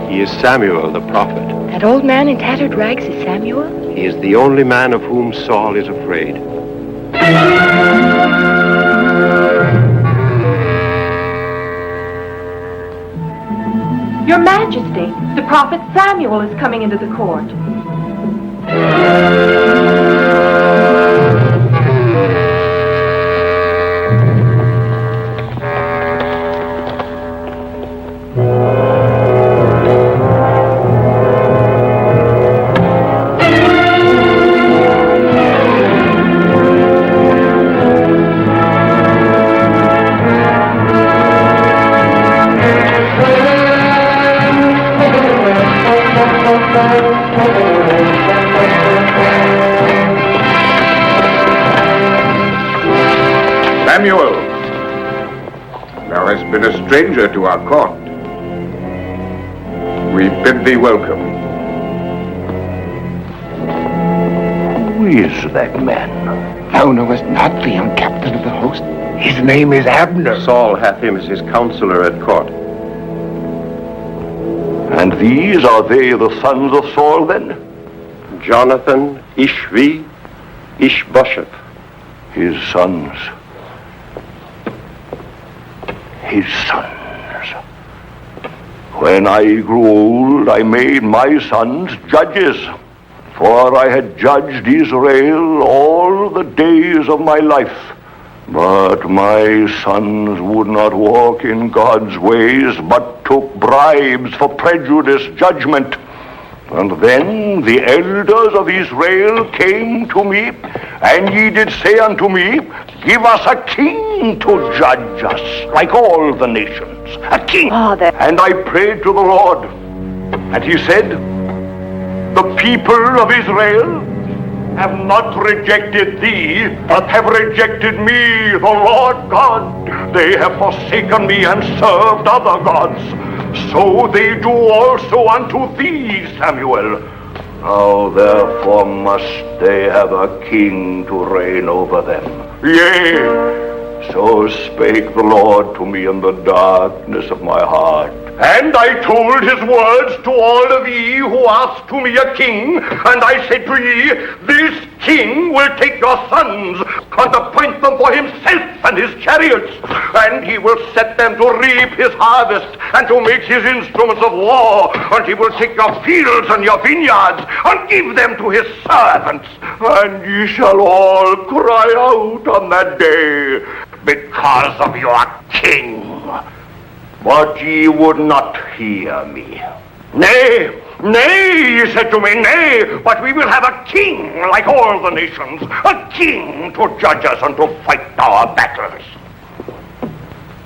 He is Samuel, the prophet. That old man in tattered rags is Samuel? He is the only man of whom Saul is afraid. Your Majesty, the prophet Samuel is coming into the court. Samuel, thou hast been a stranger to our court. We bid thee welcome. Who is that man? Thou knowest not the young captain of the host. His name is Abner. Saul hath him as his counselor at court. And these are they the sons of Saul then? Jonathan, Ishvi, Ishbosheth. His sons. His sons. When I grew old, I made my sons judges, for I had judged Israel all the days of my life. But my sons would not walk in God's ways, but took bribes for prejudice judgment. And then the elders of Israel came to me, and ye did say unto me, Give us a king to judge us, like all the nations, a king. And I prayed to the Lord, and he said, The people of Israel have not rejected thee, but have rejected me, the Lord God. They have forsaken me and served other gods. So they do also unto thee, Samuel. Now therefore must they have a king to reign over them. Yea, so spake the Lord to me in the darkness of my heart. And I told his words to all of ye who asked to me a king, and I said to ye, This king will take your sons, and appoint them for himself and his chariots, and he will set them to reap his harvest, and to make his instruments of war, and he will take your fields and your vineyards, and give them to his servants. And ye shall all cry out on that day, because of your king. But ye would not hear me. Nay, ye said to me, Nay, but we will have a king like all the nations, a king to judge us and to fight our battles.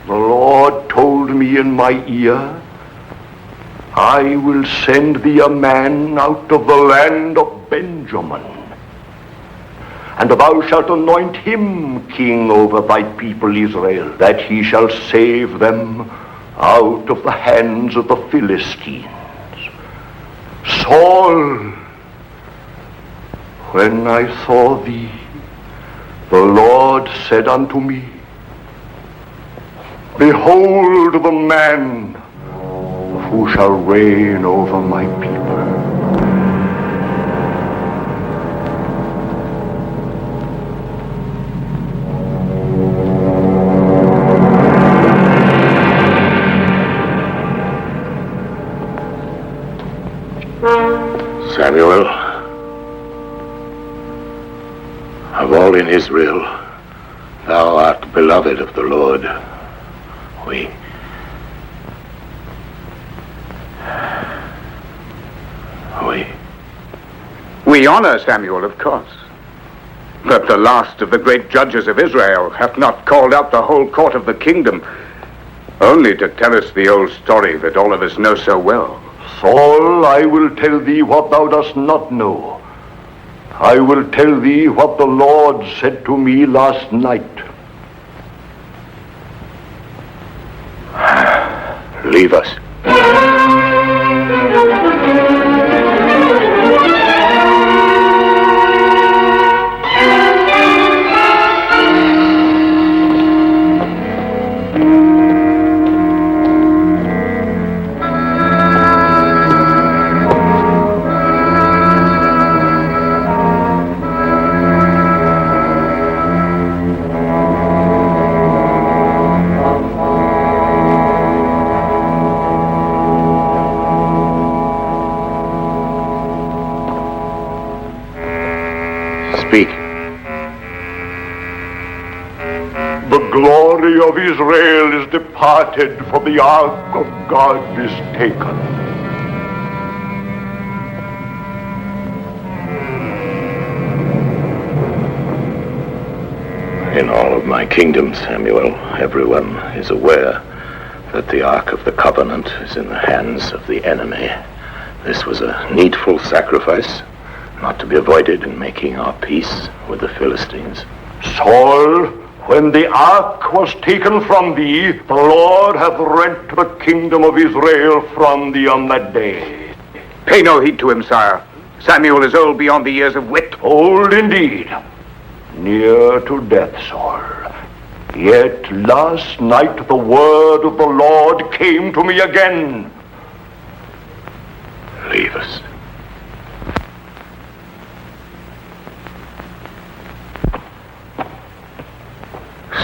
The Lord told me in my ear, I will send thee a man out of the land of Benjamin, and thou shalt anoint him king over thy people Israel, that he shall save them out of the hands of the Philistines. Saul, when I saw thee, the Lord said unto me, Behold the man who shall reign over my people. Samuel, of all in Israel, thou art beloved of the Lord. We honor Samuel, of course. But the last of the great judges of Israel hath not called out the whole court of the kingdom, only to tell us the old story that all of us know so well. Saul, I will tell thee what thou dost not know. I will tell thee what the Lord said to me last night. Leave us. glory of Israel is departed, for the ark of God is taken. In all of my kingdom, Samuel, everyone is aware that the Ark of the Covenant is in the hands of the enemy. This was a needful sacrifice, not to be avoided in making our peace with the Philistines. Saul, when the ark was taken from thee, the Lord hath rent the kingdom of Israel from thee on that day. Pay no heed to him, sire. Samuel is old beyond the years of wit. Old indeed, near to death, Saul. Yet last night the word of the Lord came to me again. Leave us.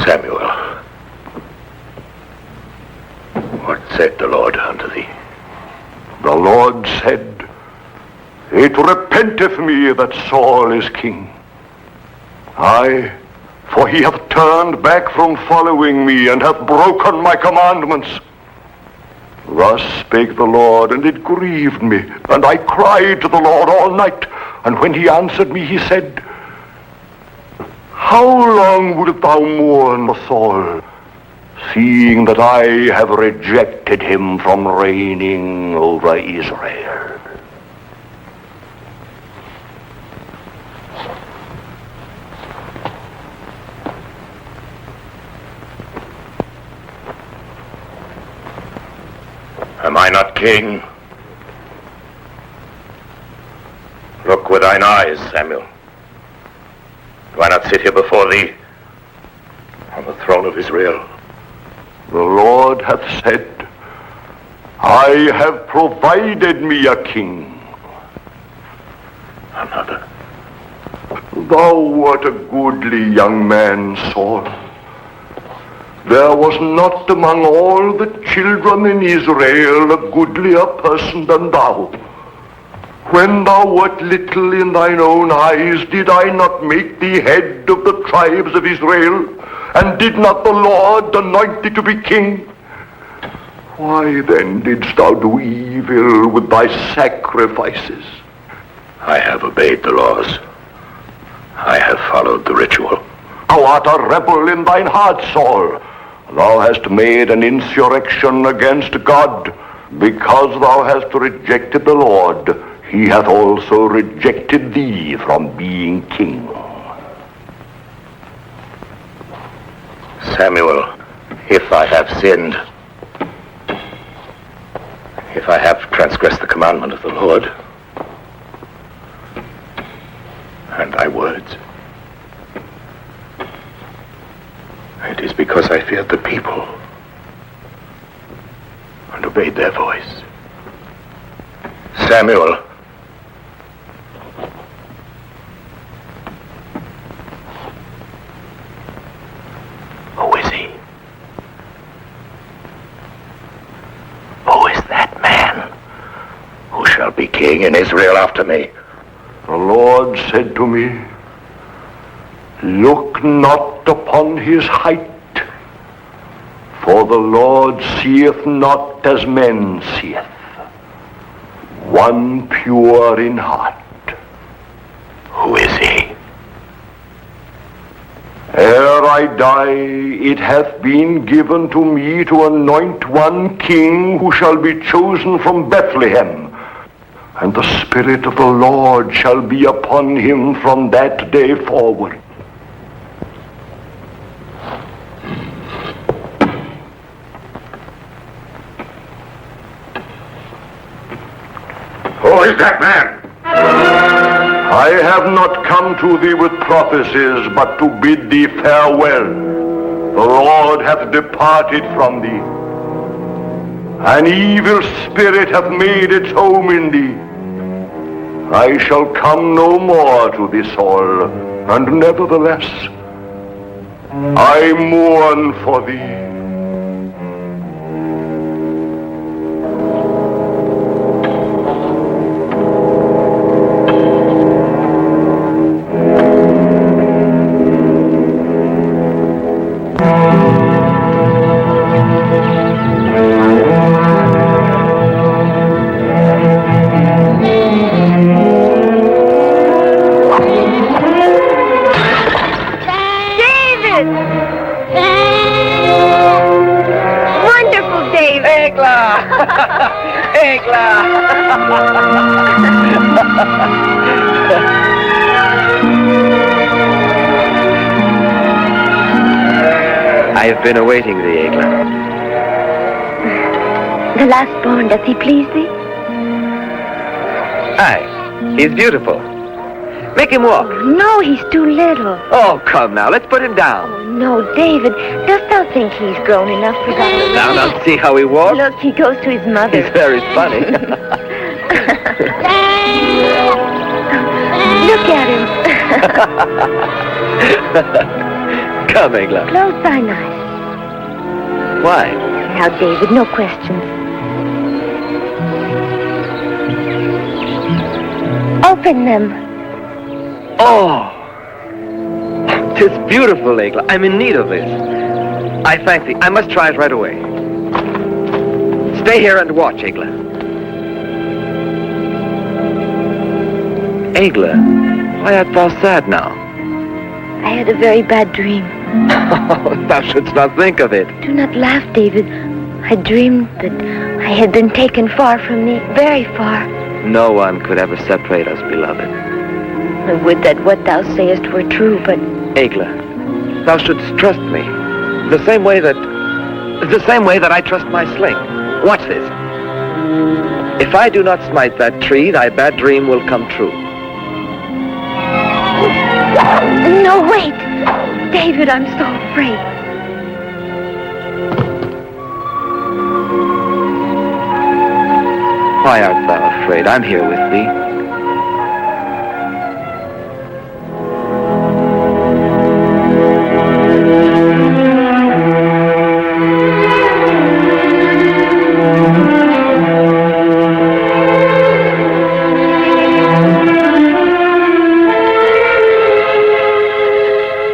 Samuel, what said the Lord unto thee? The Lord said, It repenteth me that Saul is king. Aye, for he hath turned back from following me, and hath broken my commandments. Thus spake the Lord, and it grieved me, and I cried to the Lord all night. And when he answered me, he said, How long wilt thou mourn for Saul, seeing that I have rejected him from reigning over Israel? Am I not king? Look with thine eyes, Samuel. Do I not sit here before thee on the throne of Israel? The Lord hath said, I have provided me a king. Another. Thou art a goodly young man, Saul. There was not among all the children in Israel a goodlier person than thou. When thou wert little in thine own eyes, did I not make thee head of the tribes of Israel? And did not the Lord anoint thee to be king? Why then didst thou do evil with thy sacrifices? I have obeyed the laws. I have followed the ritual. Thou art a rebel in thine heart, Saul. Thou hast made an insurrection against God. Because thou hast rejected the Lord, he hath also rejected thee from being king. Samuel, if I have sinned, if I have transgressed the commandment of the Lord, and thy words, it is because I feared the people and obeyed their voice. Samuel, who is he? Who is that man who shall be king in Israel after me? The Lord said to me, Look not upon his height, for the Lord seeth not as men seeth. One pure in heart. Who is he? Ere I die, it hath been given to me to anoint one king who shall be chosen from Bethlehem. And the Spirit of the Lord shall be upon him from that day forward. Who is that man? I have not come to thee with prophecies, but to bid thee farewell. The Lord hath departed from thee. An evil spirit hath made its home in thee. I shall come no more to thee, Saul, and nevertheless, I mourn for thee. I have been awaiting thee, Egla. The last born, does he please thee? Aye, he's beautiful. Make him walk. No, he's too little. Oh, come now, let's put him down. Oh, no, David, dost thou think he's grown enough for that? Now, see how he walks? Look, he goes to his mother. He's very funny. Look at him. Come, Egla. Close thine eyes. Why? Now, David, no questions. Open them. Oh! 'Tis beautiful, Egla. I'm in need of this. I thank thee. I must try it right away. Stay here and watch, Egla. Egla, why art thou sad now? I had a very bad dream. Thou shouldst not think of it. Do not laugh, David. I dreamed that I had been taken far from thee, very far. No one could ever separate us, beloved. I would that what thou sayest were true, but... Egla, thou shouldst trust me. The same way that I trust my sling. Watch this. If I do not smite that tree, thy bad dream will come true. No, wait! David, I'm so afraid. Why art thou afraid? I'm here with thee.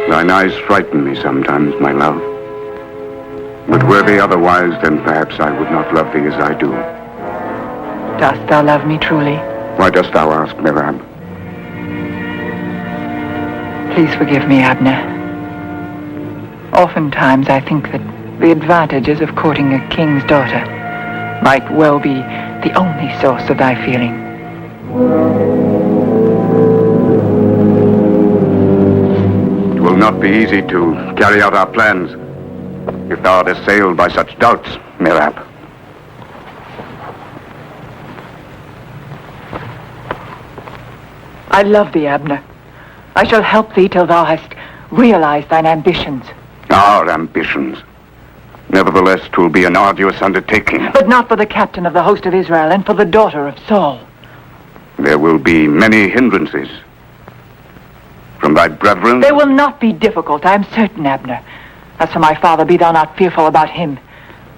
Thine eyes frighten me sometimes, my love. But were they otherwise, then perhaps I would not love thee as I do. Dost thou love me truly? Why dost thou ask, Merab? Please forgive me, Abner. Oftentimes I think that the advantages of courting a king's daughter might well be the only source of thy feeling. It will not be easy to carry out our plans if thou art assailed by such doubts, Merab. I love thee, Abner. I shall help thee till thou hast realized thine ambitions. Our ambitions. Nevertheless, 'twill be an arduous undertaking. But not for the captain of the host of Israel and for the daughter of Saul. There will be many hindrances. From thy brethren? They will not be difficult, I am certain, Abner. As for my father, be thou not fearful about him.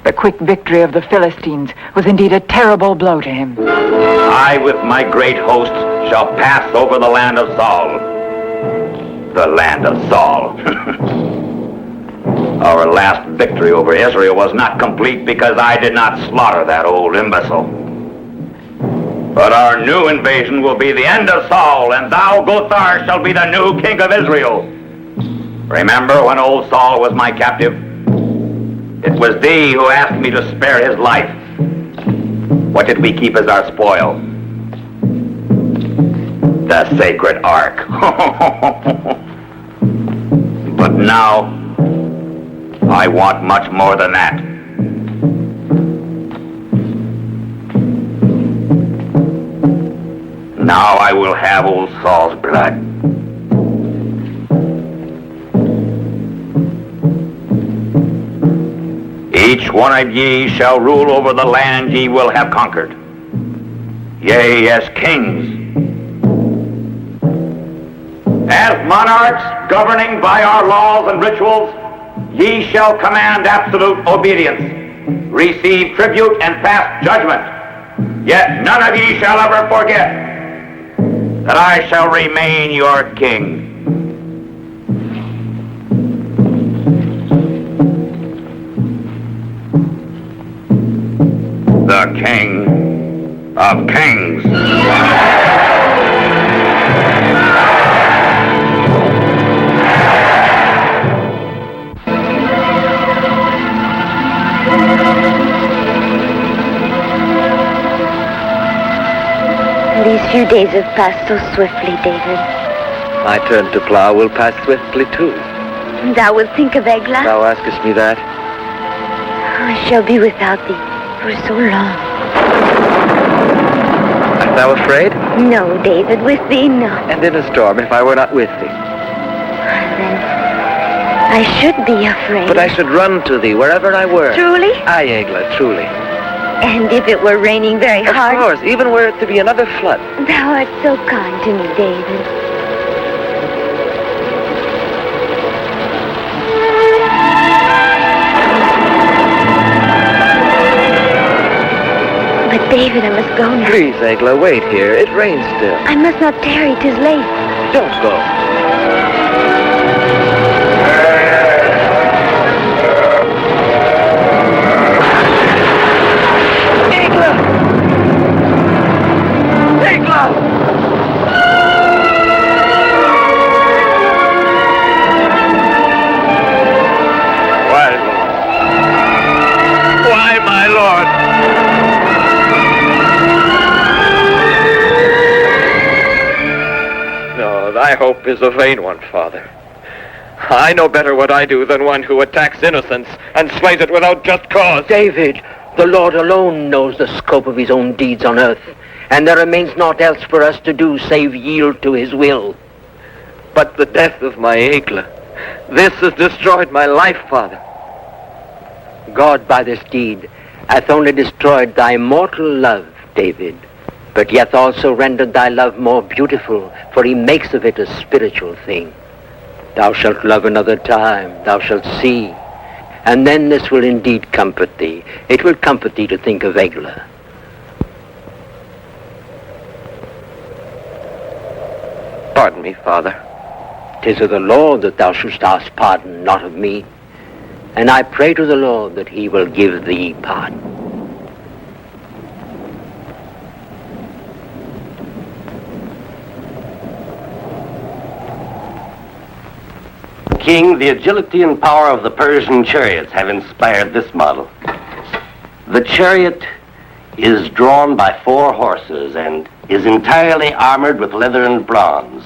The quick victory of the Philistines was indeed a terrible blow to him. I with my great host shall pass over the land of Saul. The land of Saul. Our last victory over Israel was not complete because I did not slaughter that old imbecile. But our new invasion will be the end of Saul, and thou, Gothar, shall be the new king of Israel. Remember when old Saul was my captive? It was thee who asked me to spare his life. What did we keep as our spoil? The sacred ark. But now, I want much more than that. Now I will have old Saul's blood. Each one of ye shall rule over the land ye will have conquered. Yea, as kings. As monarchs governing by our laws and rituals, ye shall command absolute obedience, receive tribute and pass judgment. Yet none of ye shall ever forget that I shall remain your king. The King of Kings. These few days have passed so swiftly, David. My turn to plow will pass swiftly too. Thou wilt think of Eglah? Thou askest me that? I shall be without thee for so long. Art thou afraid? No, David, with thee, no. And in a storm, if I were not with thee? Then I should be afraid. But I should run to thee wherever I were. Truly? Aye, Eglah, truly. And if it were raining very hard? Of course, even were it to be another flood. Thou art so kind to me, David. But David, I must go now. Please, Eglah, wait here. It rains still. I must not tarry, 'tis late. Don't go. Why, my lord? No, thy hope is a vain one, Father. I know better what I do than one who attacks innocence and slays it without just cause. David, the Lord alone knows the scope of his own deeds on earth, and there remains naught else for us to do save yield to his will. But the death of my Eglah, this has destroyed my life, Father. God by this deed hath only destroyed thy mortal love, David, but yet also rendered thy love more beautiful, for he makes of it a spiritual thing. Thou shalt love another time, thou shalt see, and then this will indeed comfort thee. It will comfort thee to think of Eglah. Pardon me, Father. 'Tis of the Lord that thou shouldst ask pardon, not of me. And I pray to the Lord that he will give thee pardon. King, the agility and power of the Persian chariots have inspired this model. The chariot is drawn by 4 horses and is entirely armored with leather and bronze.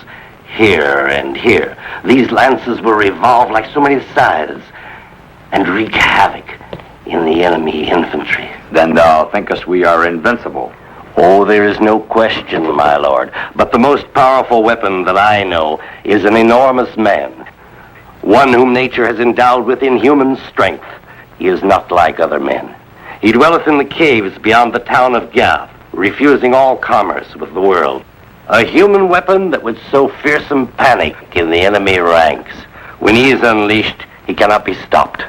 Here and here, these lances will revolve like so many scythes and wreak havoc in the enemy infantry. Then thou thinkest we are invincible? Oh, there is no question, my lord. But the most powerful weapon that I know is an enormous man. One whom nature has endowed with inhuman strength. He is not like other men. He dwelleth in the caves beyond the town of Gath, refusing all commerce with the world. A human weapon that would sow fearsome panic in the enemy ranks. When he is unleashed, he cannot be stopped.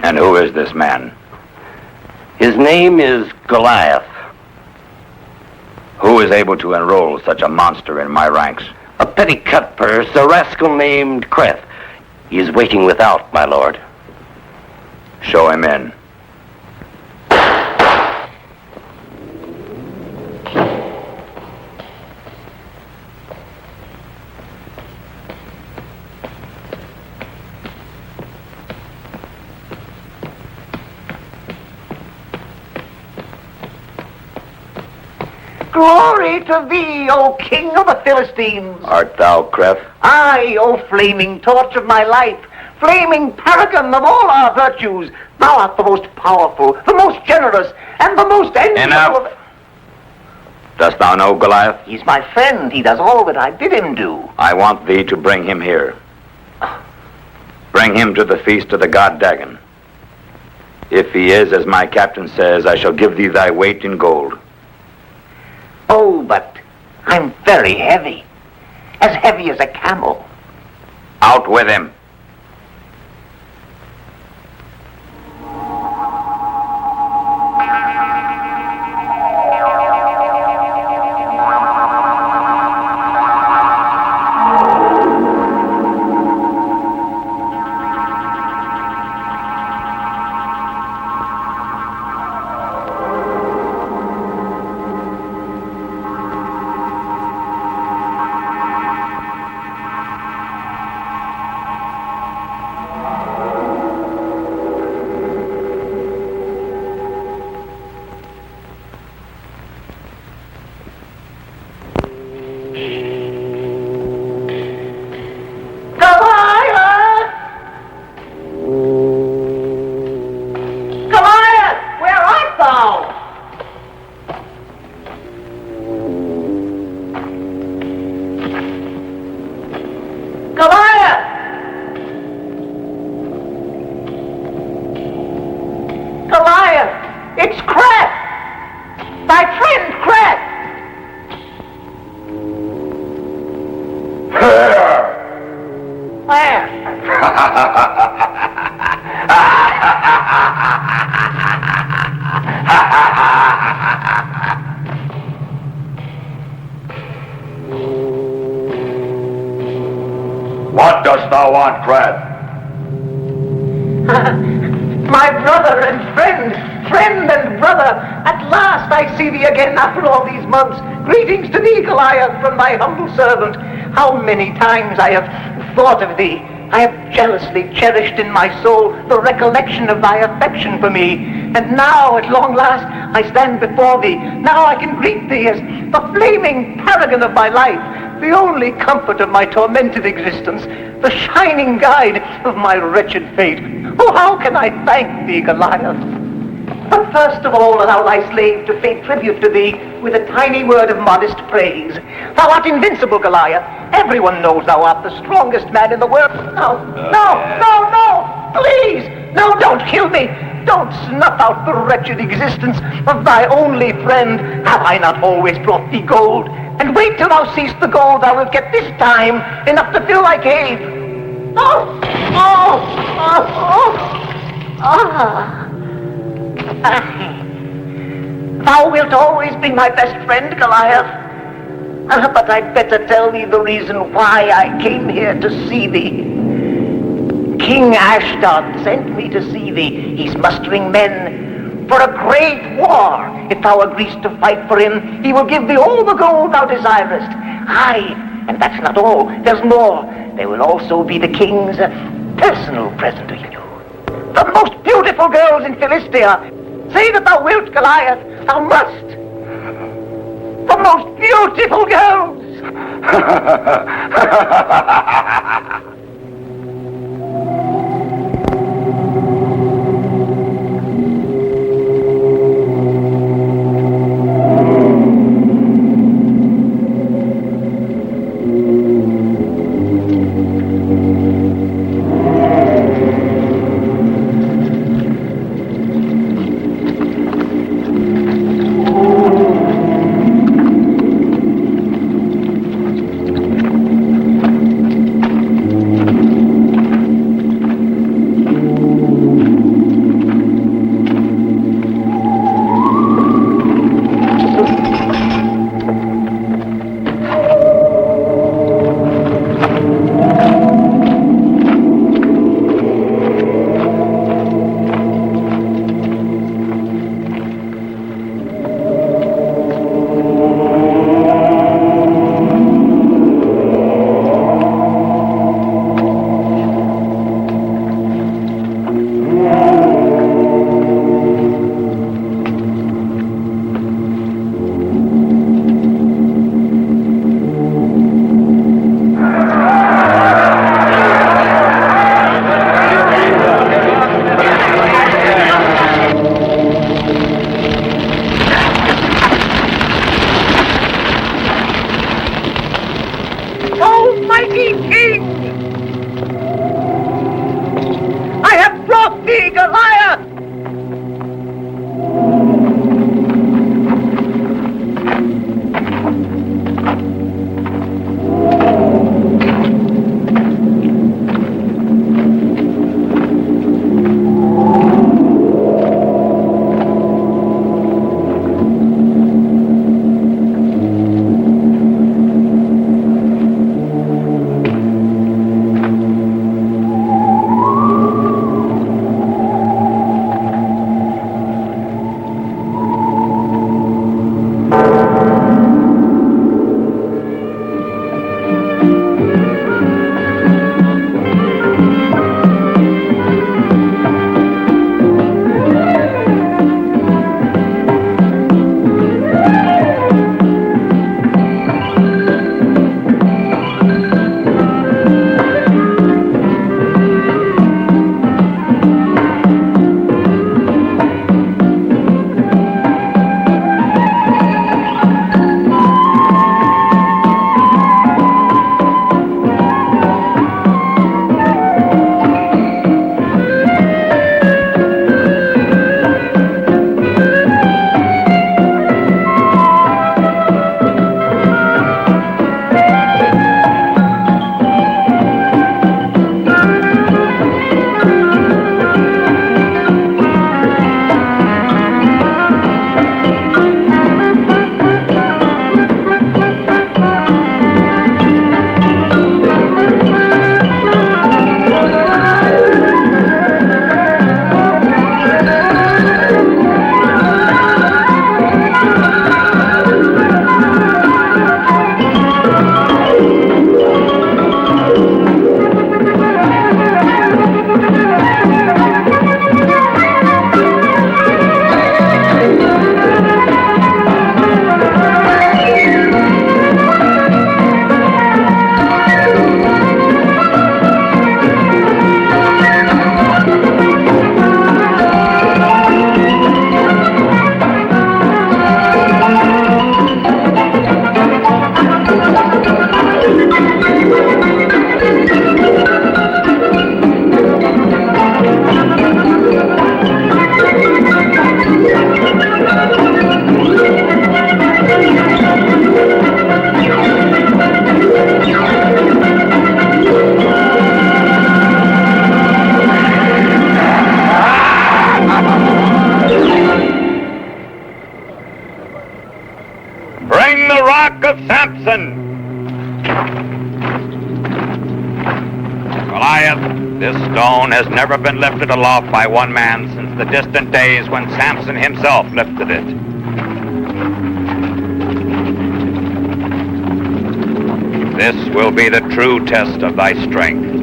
And who is this man? His name is Goliath. Who is able to enroll such a monster in my ranks? A petty cutpurse, a rascal named Creth. He is waiting without, my lord. Show him in. Glory to thee, O King of the Philistines! Art thou Creth? Aye, O flaming torch of my life, flaming paragon of all our virtues, thou art the most powerful, the most generous, and the most enviable. Enough! Dost thou know Goliath? He's my friend. He does all that I bid him do. I want thee to bring him here. Bring him to the feast of the god Dagon. If he is, as my captain says, I shall give thee thy weight in gold. Oh, but I'm very heavy. As heavy as a camel. Out with him. Goliath! Goliath, where art thou? Goliath! Goliath! It's Cret! Thy friend Cret! Where? What dost thou want, Crad? My brother and friend and brother, at last I see thee again after all these months. Greetings to thee, Goliath, from thy humble servant. How many times I have thought of thee. I have jealously cherished in my soul the recollection of thy affection for me. And now, at long last, I stand before thee. Now I can greet thee as the flaming paragon of my life, the only comfort of my tormented existence, the shining guide of my wretched fate. Oh, how can I thank thee, Goliath? But first of all, allow thy slave to pay tribute to thee with a tiny word of modest praise. Thou art invincible, Goliath. Everyone knows thou art the strongest man in the world. No, please, no, don't kill me. Don't snuff out the wretched existence of thy only friend. Have I not always brought thee gold? And wait till thou seest the gold thou wilt get this time, enough to fill thy cave. Thou wilt always be my best friend, Goliath. But I'd better tell thee the reason why I came here to see thee. King Ashdod sent me to see thee. He's mustering men for a great war. If thou agrees to fight for him, he will give thee all the gold thou desirest. Aye, and that's not all. There's more. There will also be the king's personal present to you. The most beautiful girls in Philistia. Say that thou wilt, Goliath. Thou must. The most beautiful girls. ark of Samson! Goliath, this stone has never been lifted aloft by one man since the distant days when Samson himself lifted it. This will be the true test of thy strength.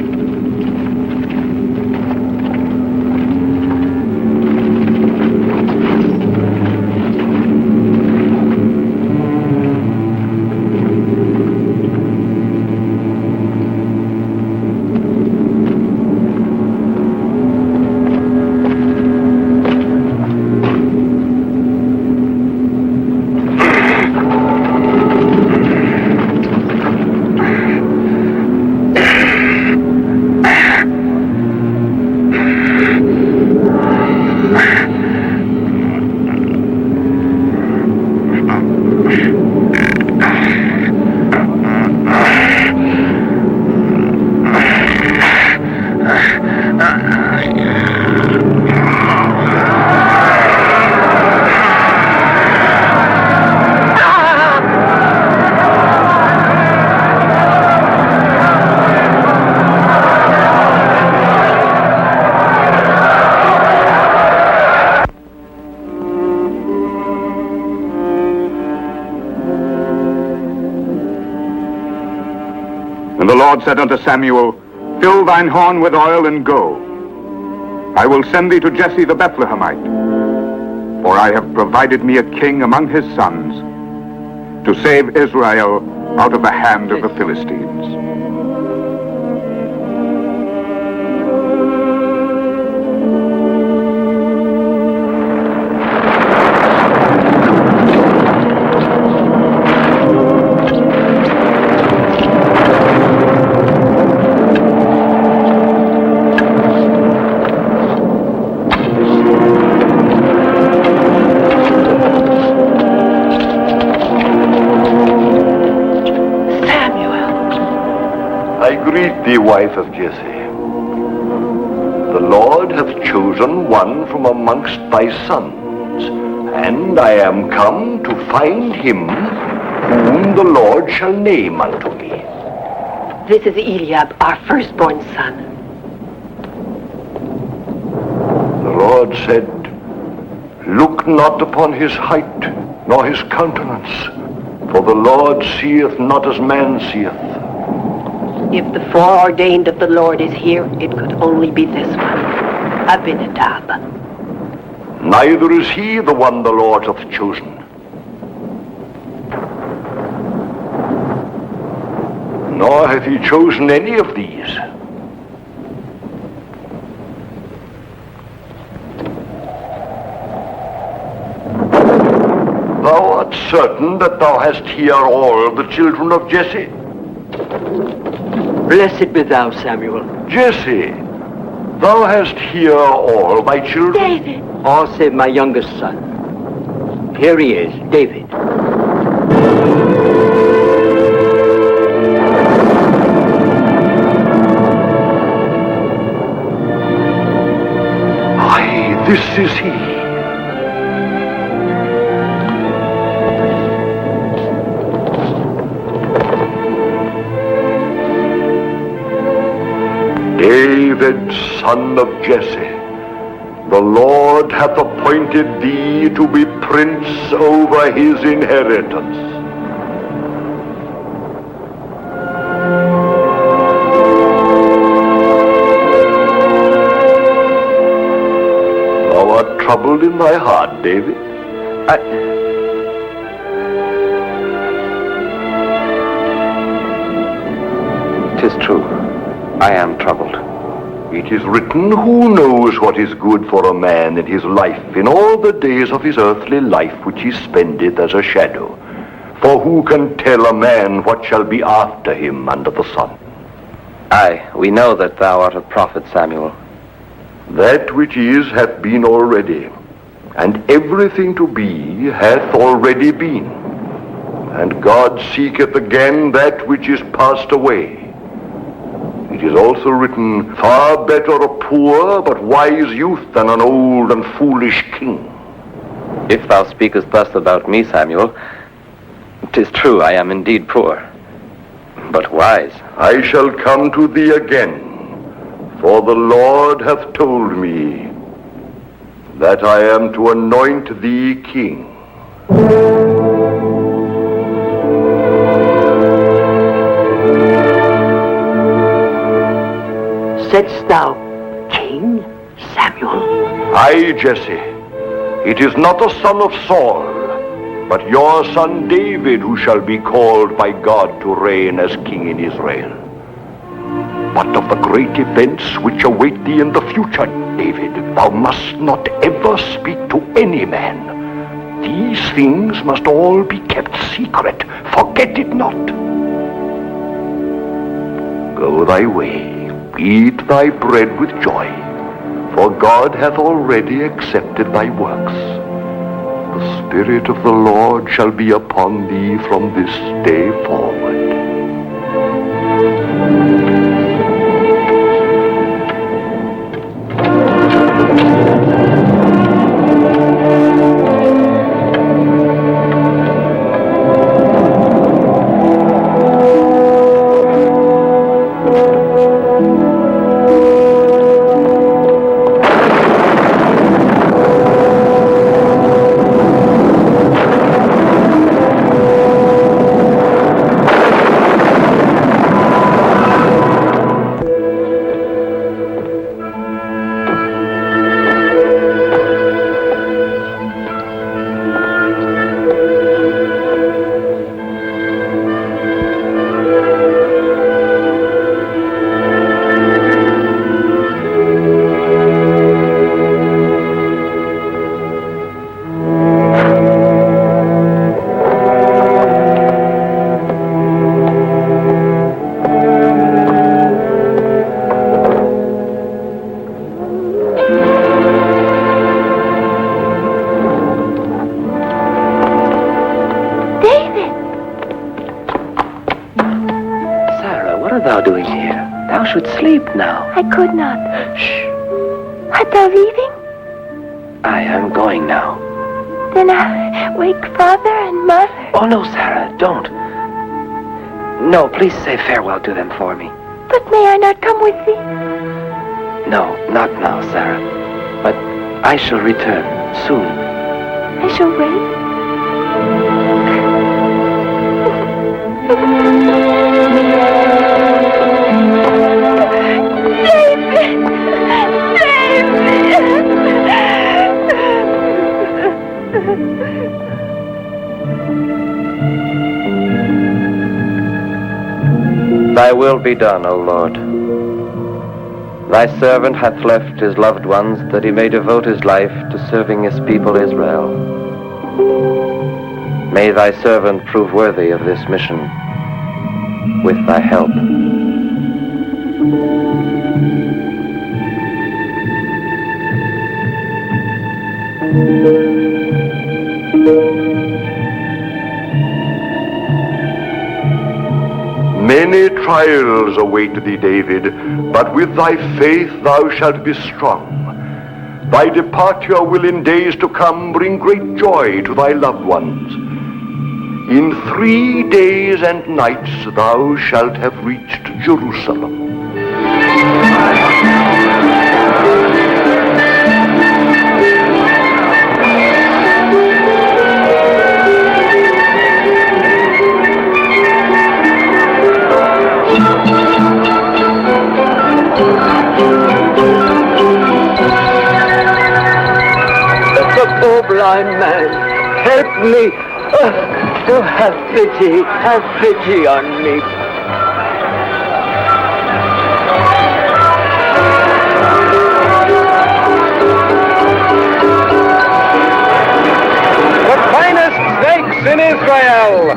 And the Lord said unto Samuel, Fill thine horn with oil and go. I will send thee to Jesse the Bethlehemite, for I have provided me a king among his sons to save Israel out of the hand of the Philistines. The wife of Jesse. The Lord hath chosen one from amongst thy sons, and I am come to find him whom the Lord shall name unto me. This is Eliab, our firstborn son. The Lord said, Look not upon his height, nor his countenance, for the Lord seeth not as man seeth. If the foreordained of the Lord is here, it could only be this one, Abinadab. Neither is he the one the Lord hath chosen. Nor hath he chosen any of these. Thou art certain that thou hast here all the children of Jesse? Blessed be thou, Samuel. Jesse, thou hast here all thy children? David. All save my youngest son. Here he is, David. Aye, this is he. David, son of Jesse, the Lord hath appointed thee to be prince over his inheritance. Thou art troubled in thy heart, David. 'Tis true. I am troubled. It is written, Who knows what is good for a man in his life, in all the days of his earthly life which he spendeth as a shadow? For who can tell a man what shall be after him under the sun? Aye, we know that thou art a prophet, Samuel. That which is hath been already, and everything to be hath already been. And God seeketh again that which is passed away. It is also written, Far better a poor but wise youth than an old and foolish king. If thou speakest thus about me, Samuel, 'Tis true, I am indeed poor, but wise. I shall come to thee again, for the Lord hath told me that I am to anoint thee king. Saidst thou, King Samuel? Aye, Jesse. It is not the son of Saul, but your son David who shall be called by God to reign as king in Israel. But of the great events which await thee in the future, David, thou must not ever speak to any man. These things must all be kept secret. Forget it not. Go thy way. Eat thy bread with joy, for God hath already accepted thy works. The Spirit of the Lord shall be upon thee from this day forward. Sleep now. I could not. Shh. Art thou leaving? I am going now. Then I wake father and mother. Oh, no, Sarah, don't. No, please say farewell to them for me. But may I not come with thee? No, not now, Sarah. But I shall return soon. I shall wait. Thy will be done, O Lord. Thy servant hath left his loved ones that he may devote his life to serving his people Israel. May thy servant prove worthy of this mission with thy help. Many trials await thee, David, but with thy faith thou shalt be strong. Thy departure will in days to come bring great joy to thy loved ones. In 3 days and nights thou shalt have reached Jerusalem. Oh, blind man, help me. Oh, have pity on me. The finest snakes in Israel.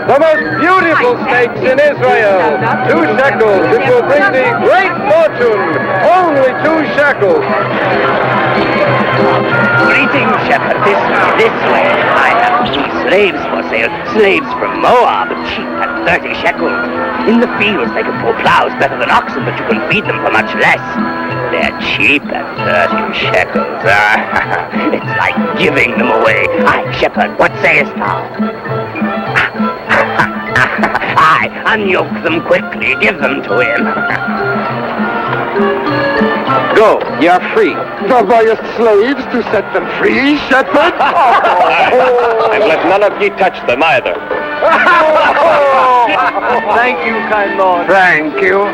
The most beautiful snakes in Israel. 2 shekels. It will bring thee great fortune. Only 2 shekels. Greetings, shepherd. This way. I have 3 slaves for sale. Slaves from Moab, cheap at 30 shekels. In the fields, they can pull plows better than oxen, but you can feed them for much less. They're cheap at 30 shekels. It's like giving them away. Aye, shepherd, what sayest thou? Unyoke them quickly. Give them to him. Go, ye are free. Thou buyest slaves to set them free, shepherd? And let none of ye touch them either. Thank you, kind Lord. Thank you.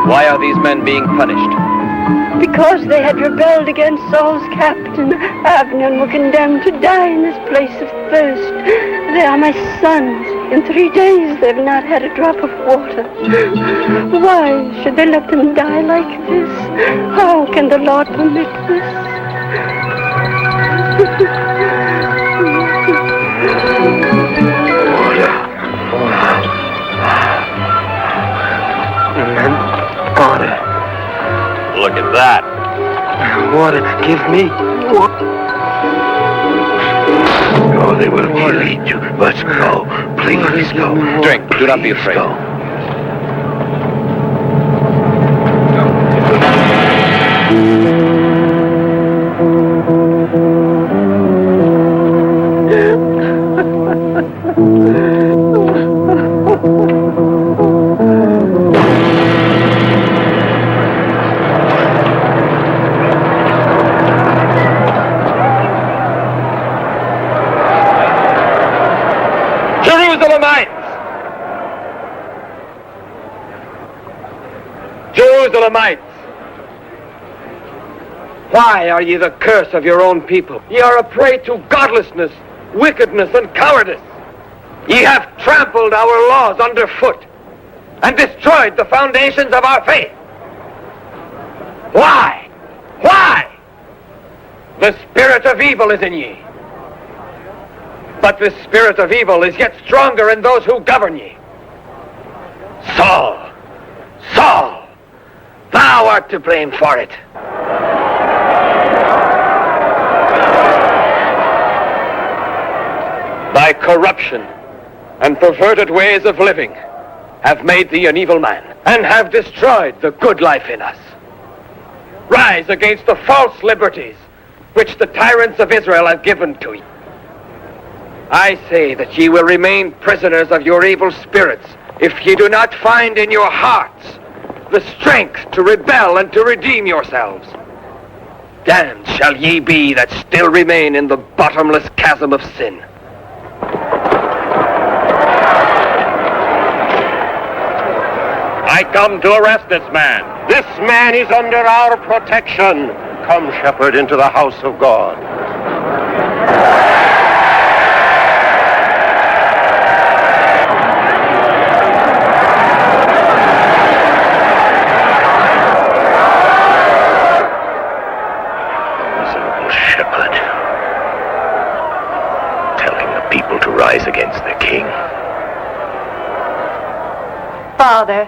Why are these men being punished? Because they had rebelled against Saul's captain, Abner, and were condemned to die in this place of thirst. They are my sons. In 3 days they've not had a drop of water. Why should they let them die like this? How can the Lord permit this? Water. Look at that. Water, give me. Oh, they will kill you. Let's go. Please go. Drink. Do not be afraid. Go. Jerusalemites! Why are ye the curse of your own people? Ye are a prey to godlessness, wickedness, and cowardice. Ye have trampled our laws underfoot and destroyed the foundations of our faith. Why? Why? The spirit of evil is in ye. But the spirit of evil is yet stronger in those who govern ye. Saul! Saul! Thou art to blame for it. Thy corruption and perverted ways of living have made thee an evil man and have destroyed the good life in us. Rise against the false liberties which the tyrants of Israel have given to you. I say that ye will remain prisoners of your evil spirits if ye do not find in your hearts the strength to rebel and to redeem yourselves. Damned shall ye be that still remain in the bottomless chasm of sin. I come to arrest this man. This man is under our protection. Come, shepherd, into the house of God. Miserable shepherd, telling the people to rise against their king. Father,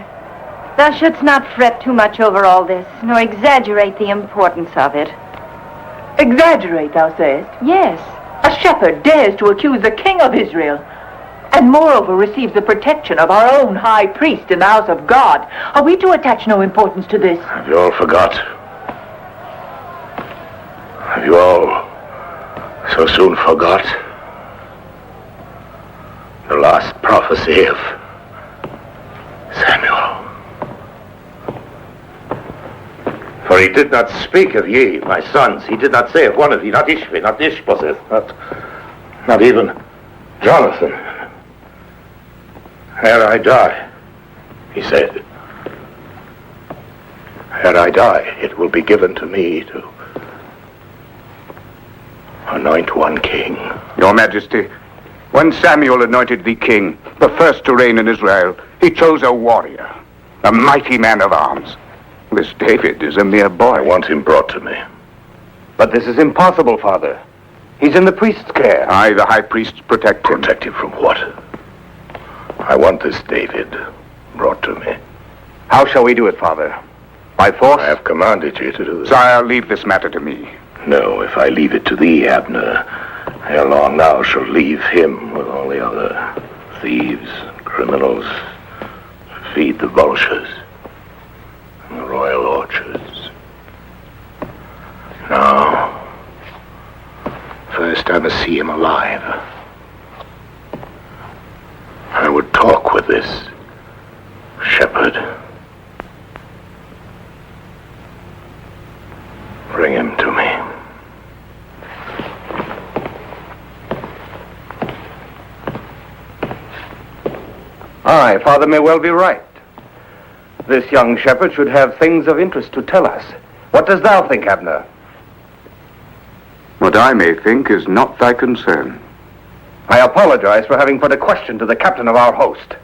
thou shouldst not fret too much over all this, nor exaggerate the importance of it. Exaggerate, thou sayest? Yes. A shepherd dares to accuse the king of Israel, and moreover receives the protection of our own high priest in the house of God. Are we to attach no importance to this? Have you all forgot? Have you all So soon forgot the last prophecy of Samuel. For he did not speak of ye, my sons. He did not say of one of ye, not Ishvi, not Ishbosheth, not even Jonathan. Ere I die, he said, ere I die, it will be given to me to anoint one king. Your Majesty, when Samuel anointed thee king, the first to reign in Israel, he chose a warrior, a mighty man of arms. This David is a mere boy. I want him brought to me. But this is impossible, Father. He's in the priest's care. I, the high priest, protect him. Protect him from what? I want this David brought to me. How shall we do it, Father? By force? I have commanded you to do this. Sire, leave this matter to me. No, if I leave it to thee, Abner, ere long thou shalt leave him with all the other thieves and criminals to feed the vultures in the royal orchards. Now, first I must see him alive. I would talk with this shepherd. Bring him to me. Aye, Father may well be right. This young shepherd should have things of interest to tell us. What dost thou think, Abner? What I may think is not thy concern. I apologize for having put a question to the captain of our host.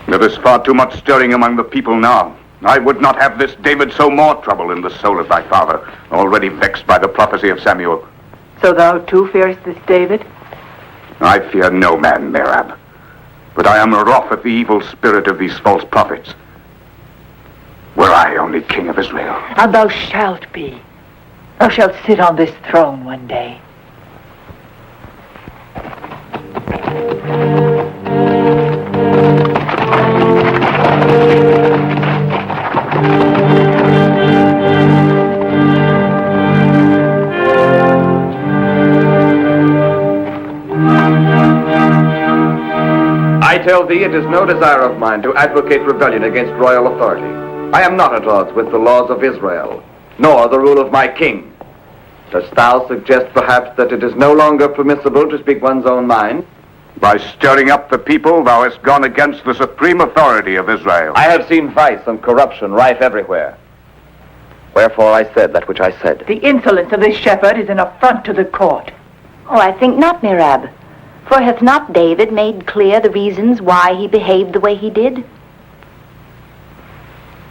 There is far too much stirring among the people now. I would not have this David sow more trouble in the soul of thy father, already vexed by the prophecy of Samuel. So thou too fearest this David? I fear no man, Merab. But I am wroth at the evil spirit of these false prophets. Were I only king of Israel. And thou shalt be. Thou shalt sit on this throne one day. I tell thee, it is no desire of mine to advocate rebellion against royal authority. I am not at odds with the laws of Israel, nor the rule of my king. Dost thou suggest, perhaps, that it is no longer permissible to speak one's own mind? By stirring up the people, thou hast gone against the supreme authority of Israel. I have seen vice and corruption rife everywhere. Wherefore I said that which I said. The insolence of this shepherd is an affront to the court. Oh, I think not, Merab. For hath not David made clear the reasons why he behaved the way he did?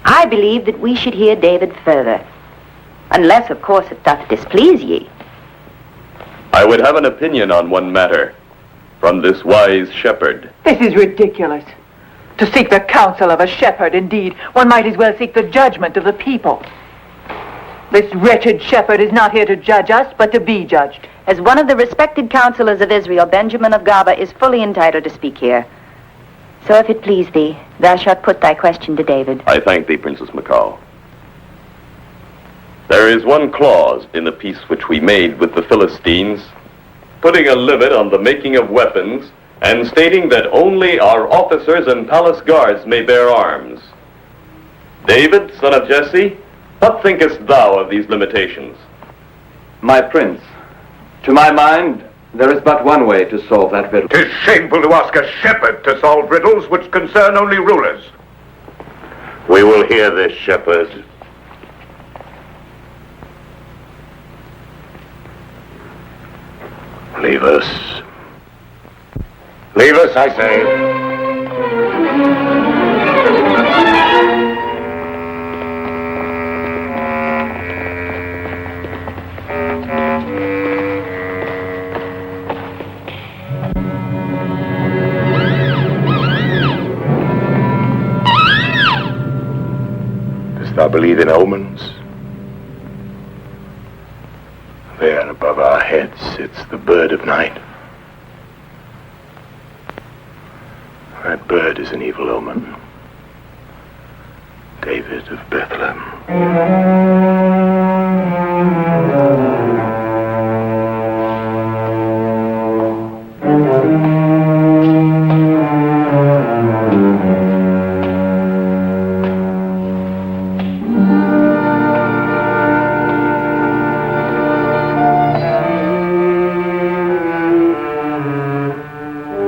I believe that we should hear David further. Unless, of course, it doth displease ye. I would have an opinion on one matter from this wise shepherd. This is ridiculous. To seek the counsel of a shepherd, indeed, one might as well seek the judgment of the people. This wretched shepherd is not here to judge us, but to be judged. As one of the respected counselors of Israel, Benjamin of Gaba is fully entitled to speak here. So if it please thee, thou shalt put thy question to David. I thank thee, Princess Michal. There is one clause in the peace which we made with the Philistines, putting a limit on the making of weapons and stating that only our officers and palace guards may bear arms. David, son of Jesse, what thinkest thou of these limitations? My prince, to my mind, there is but one way to solve that riddle. 'Tis shameful to ask a shepherd to solve riddles which concern only rulers. We will hear this shepherd. Leave us. Leave us, I say. Dost thou believe in omens? There above our heads sits the bird of night. That bird is an evil omen. David of Bethlehem.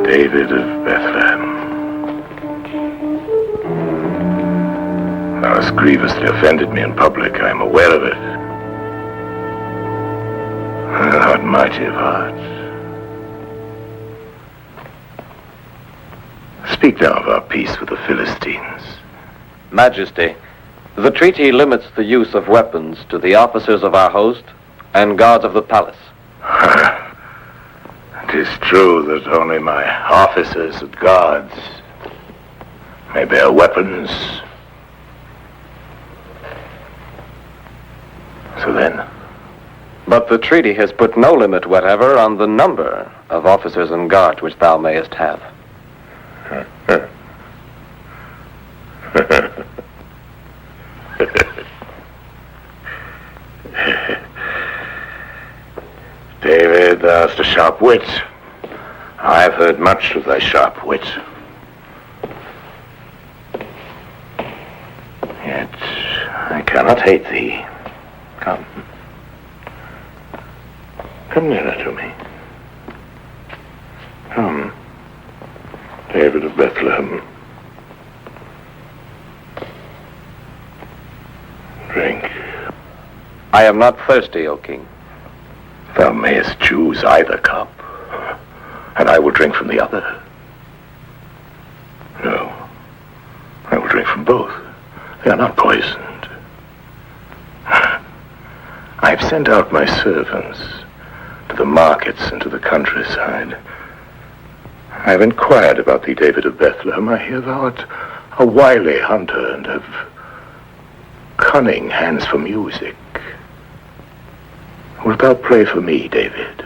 David of Bethlehem. Thou hast grievously offended me in public. I am aware of it. Thou art mighty of heart. Speak now of our peace with the Philistines. Majesty, the treaty limits the use of weapons to the officers of our host and guards of the palace. It is true that only my officers and guards may bear weapons. So then? But the treaty has put no limit whatever on the number of officers and guards which thou mayest have. David, thou hast a sharp wit. I have heard much of thy sharp wit. Yet I cannot hate thee. Come. Come nearer to me. Come, David of Bethlehem. Drink. I am not thirsty, O king. Thou mayest choose either cup, and I will drink from the other. No, I will drink from both. They are not poisoned. I have sent out my servants to the markets and to the countryside. I have inquired about thee, David of Bethlehem. I hear thou art a wily hunter and have cunning hands for music. Wilt thou play for me, David?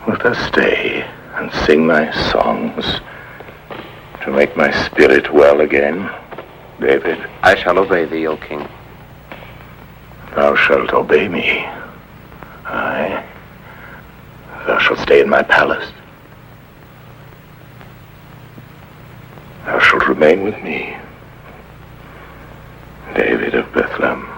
Wilt thou stay and sing my songs to make my spirit well again, David? I shall obey thee, O king. Thou shalt obey me. Aye. Thou shalt stay in my palace. Thou shalt remain with me, David of Bethlehem.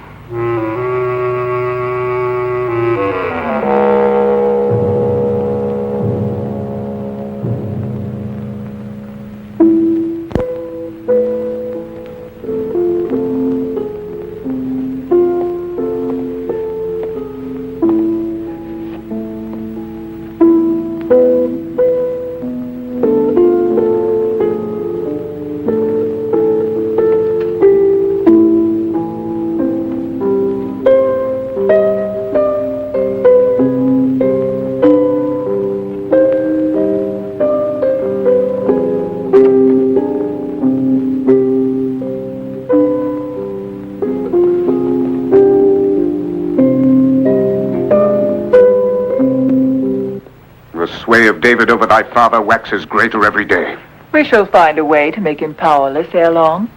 David over thy father waxes greater every day. We shall find a way to make him powerless ere long.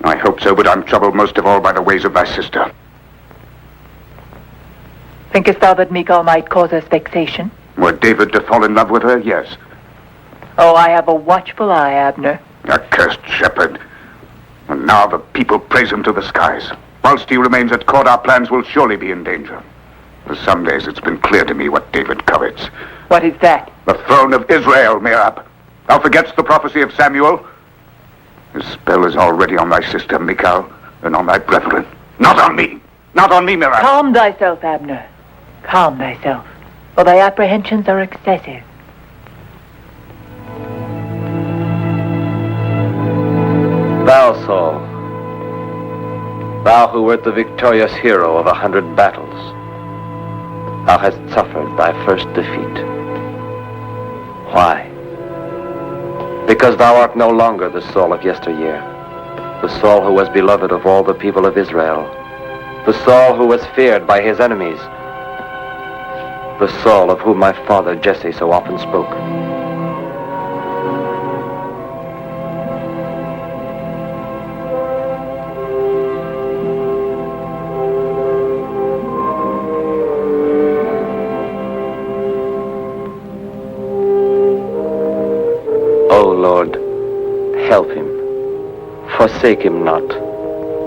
I hope so, but I'm troubled most of all by the ways of thy sister. Thinkest thou that Michal might cause us vexation? Were David to fall in love with her, yes. Oh, I have a watchful eye, Abner. Accursed shepherd. And now the people praise him to the skies. Whilst he remains at court, our plans will surely be in danger. For some days it's been clear to me what David covets. What is that? The throne of Israel, Merab. Thou forgetst the prophecy of Samuel? His spell is already on thy sister, Michal, and on thy brethren. Not on me! Not on me, Merab! Calm thyself, Abner. Calm thyself, for thy apprehensions are excessive. Thou, Saul, thou who wert the victorious hero of 100 battles, thou hast suffered thy first defeat. Why? Because thou art no longer the Saul of yesteryear, the Saul who was beloved of all the people of Israel, the Saul who was feared by his enemies, the Saul of whom my father Jesse so often spoke. O Lord, help him. Forsake him not,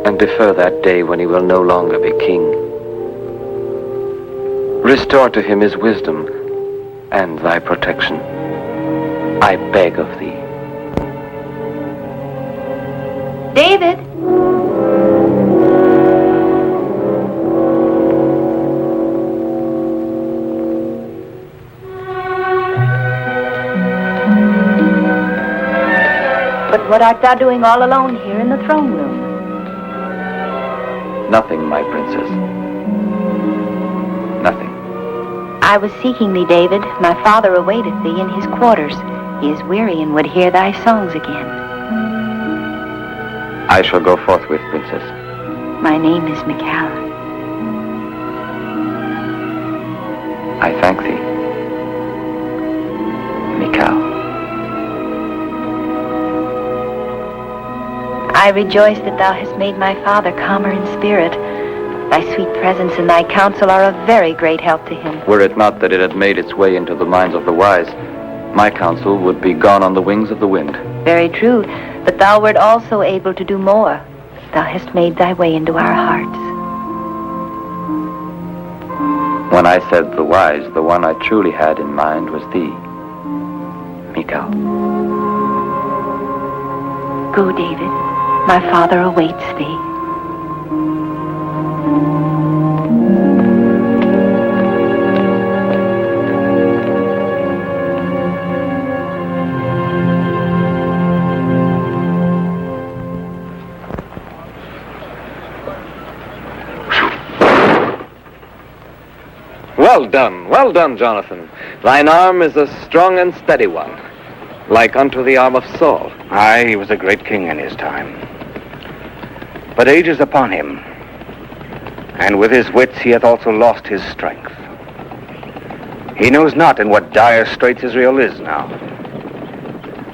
and defer that day when he will no longer be king. Restore to him his wisdom and thy protection, I beg of thee. David! But what art thou doing all alone here in the throne room? Nothing, my princess. Nothing. I was seeking thee, David. My father awaiteth thee in his quarters. He is weary and would hear thy songs again. I shall go forthwith, princess. My name is Michal. I thank thee, Michal. I rejoice that thou hast made my father calmer in spirit. Thy sweet presence and thy counsel are a very great help to him. Were it not that it had made its way into the minds of the wise, my counsel would be gone on the wings of the wind. Very true, but thou wert also able to do more. Thou hast made thy way into our hearts. When I said the wise, the one I truly had in mind was thee, Michal. Go, David. My father awaits thee. Well done, Jonathan. Thine arm is a strong and steady one, like unto the arm of Saul. Aye, he was a great king in his time. But age is upon him, and with his wits he hath also lost his strength. He knows not in what dire straits Israel is now.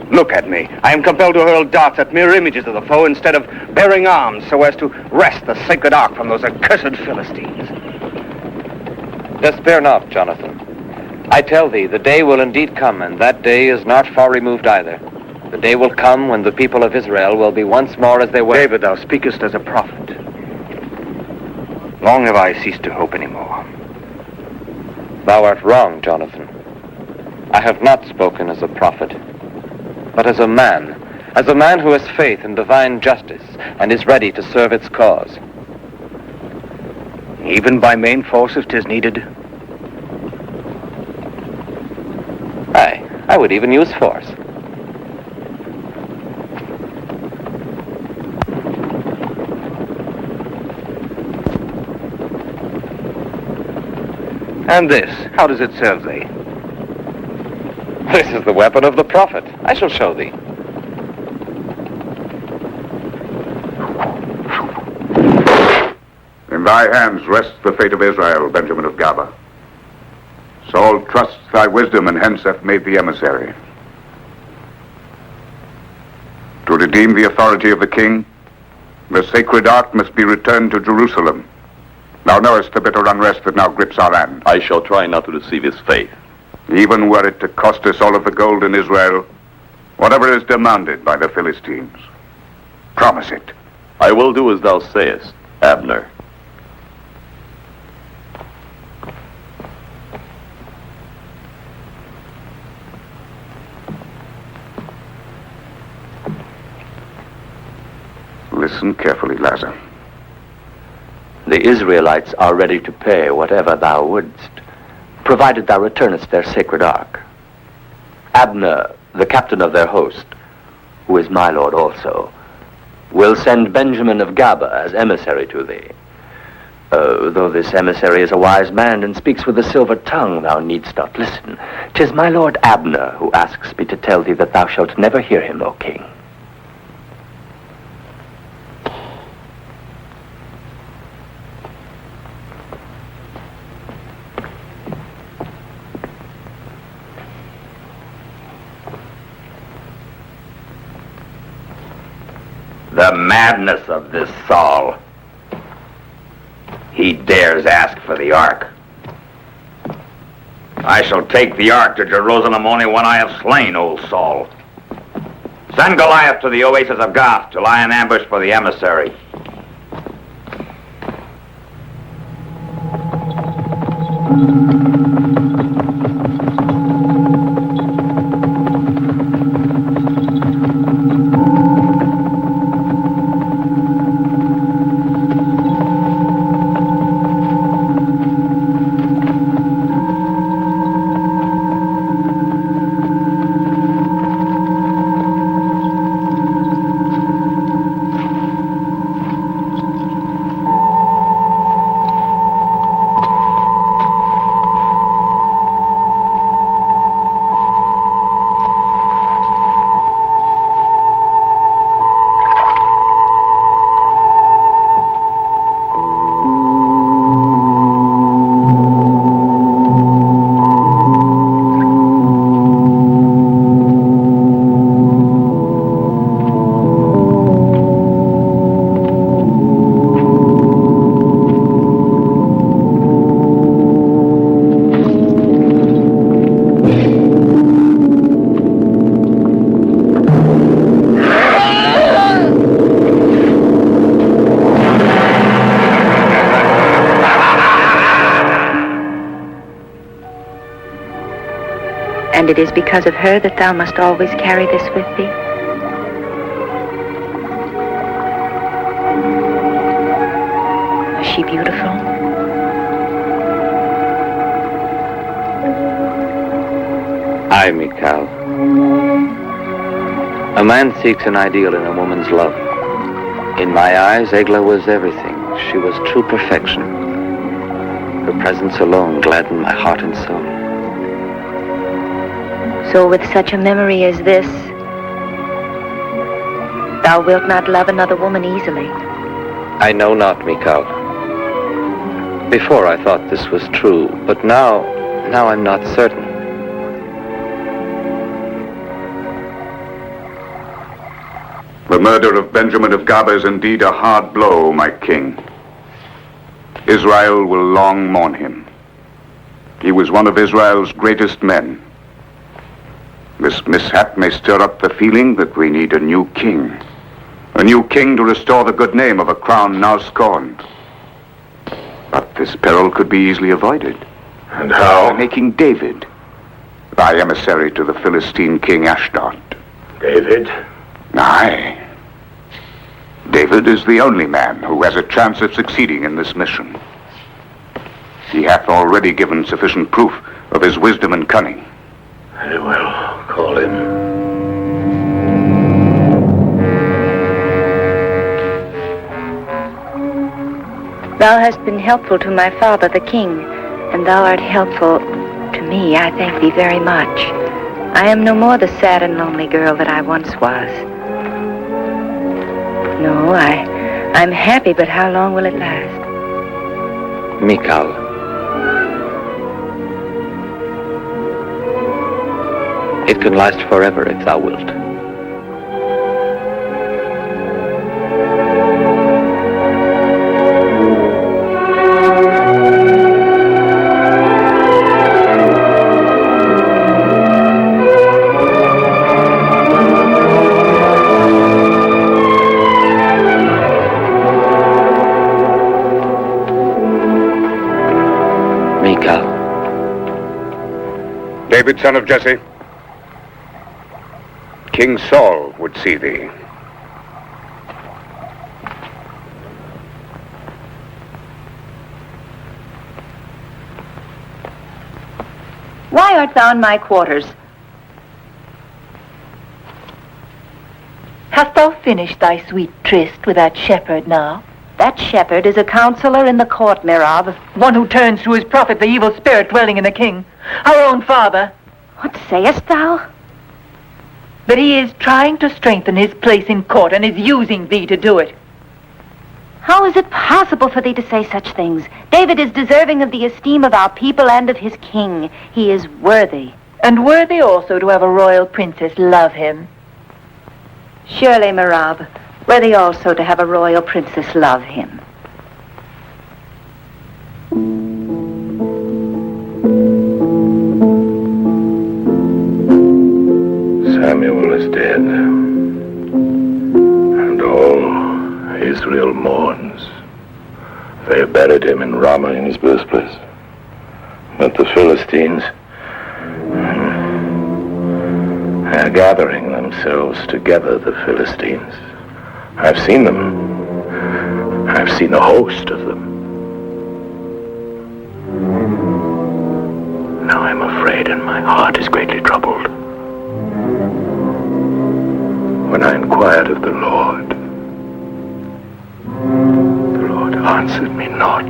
Look at me. I am compelled to hurl darts at mere images of the foe instead of bearing arms so as to wrest the sacred ark from those accursed Philistines. Despair not, Jonathan. I tell thee, the day will indeed come, and that day is not far removed either. The day will come when the people of Israel will be once more as they were. David, thou speakest as a prophet. Long have I ceased to hope any more. Thou art wrong, Jonathan. I have not spoken as a prophet, but as a man who has faith in divine justice and is ready to serve its cause. Even by main force if 'tis needed? Aye, I would even use force. And this, how does it serve thee? This is the weapon of the prophet. I shall show thee. In thy hands rests the fate of Israel, Benjamin of Gaba. Saul trusts thy wisdom, and hence hath made thee emissary. To redeem the authority of the king, the sacred ark must be returned to Jerusalem. Thou knowest the bitter unrest that now grips our land. I shall try not to deceive his faith. Even were it to cost us all of the gold in Israel, whatever is demanded by the Philistines. Promise it. I will do as thou sayest, Abner. Listen carefully, Lazar. The Israelites are ready to pay whatever thou wouldst, provided thou returnest their sacred ark. Abner, the captain of their host, who is my lord also, will send Benjamin of Gaba as emissary to thee. Though this emissary is a wise man and speaks with a silver tongue, thou needst not listen. 'Tis my lord Abner who asks me to tell thee that thou shalt never hear him, O king. The madness of this Saul. He dares ask for the ark. I shall take the ark to Jerusalem only when I have slain old Saul. Send Goliath to the oasis of Gath to lie in ambush for the emissary. And it is because of her that thou must always carry this with thee? Was she beautiful? Aye, Mikal. A man seeks an ideal in a woman's love. In my eyes, Egla was everything. She was true perfection. Her presence alone gladdened my heart and soul. So with such a memory as this, thou wilt not love another woman easily. I know not, Mikal. Before I thought this was true, but now I'm not certain. The murder of Benjamin of Gaba is indeed a hard blow, my king. Israel will long mourn him. He was one of Israel's greatest men. This mishap may stir up the feeling that we need a new king. A new king to restore the good name of a crown now scorned. But this peril could be easily avoided. And how? By making David thy emissary to the Philistine king Ashdod. David? Aye. David is the only man who has a chance of succeeding in this mission. He hath already given sufficient proof of his wisdom and cunning. Very well, call him. Thou hast been helpful to my father, the king, and thou art helpful to me. I thank thee very much. I am no more the sad and lonely girl that I once was. No, I'm happy, but how long will it last? Mikal. It can last forever if thou wilt. Mikal. David, son of Jesse. King Saul would see thee. Why art thou in my quarters? Hast thou finished thy sweet tryst with that shepherd now? That shepherd is a counselor in the court, Mirab. One who turns to his prophet the evil spirit dwelling in the king, our own father. What sayest thou? That he is trying to strengthen his place in court and is using thee to do it. How is it possible for thee to say such things? David is deserving of the esteem of our people and of his king. He is worthy. And worthy also to have a royal princess love him. Surely, Mirab, worthy also to have a royal princess love him. Samuel is dead. Israel mourns. They buried him in Ramah in his birthplace. But the Philistines are gathering themselves together, the Philistines. I've seen them. I've seen a host of them. Now I'm afraid and my heart is greatly troubled. When I inquired of the Lord answered me not,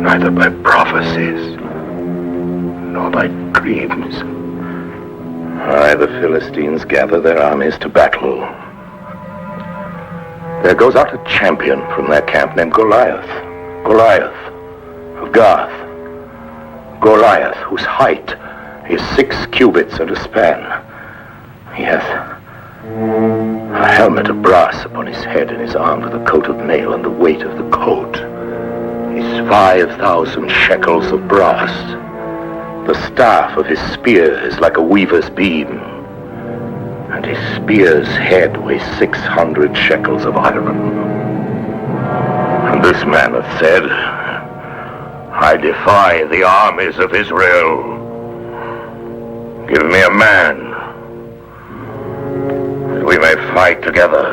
neither by prophecies nor by dreams. Aye, the Philistines gather their armies to battle. There goes out a champion from their camp named Goliath of Gath. Goliath, whose height is 6 cubits and a span. He hath a helmet of brass upon his head, and is armed with a coat of mail, and the weight of the coat is 5,000 shekels of brass. The staff of his spear is like a weaver's beam, and his spear's head weighs 600 shekels of iron. And this man hath said, I defy the armies of Israel. Give me a man, that we may fight together.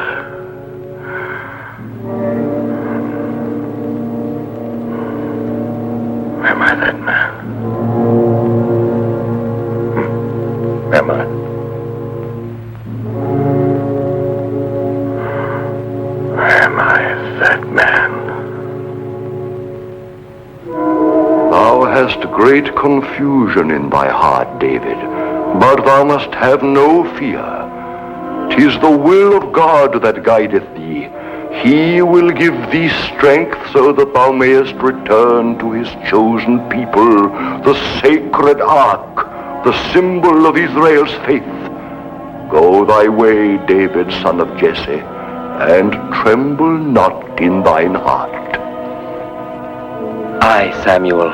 Am I that man? Am I? Am I that man? Thou hast great confusion in thy heart, David, but thou must have no fear. 'Tis the will of God that guideth thee. He will give thee strength so that thou mayest return to his chosen people, the sacred ark, the symbol of Israel's faith. Go thy way, David, son of Jesse, and tremble not in thine heart. Aye, Samuel.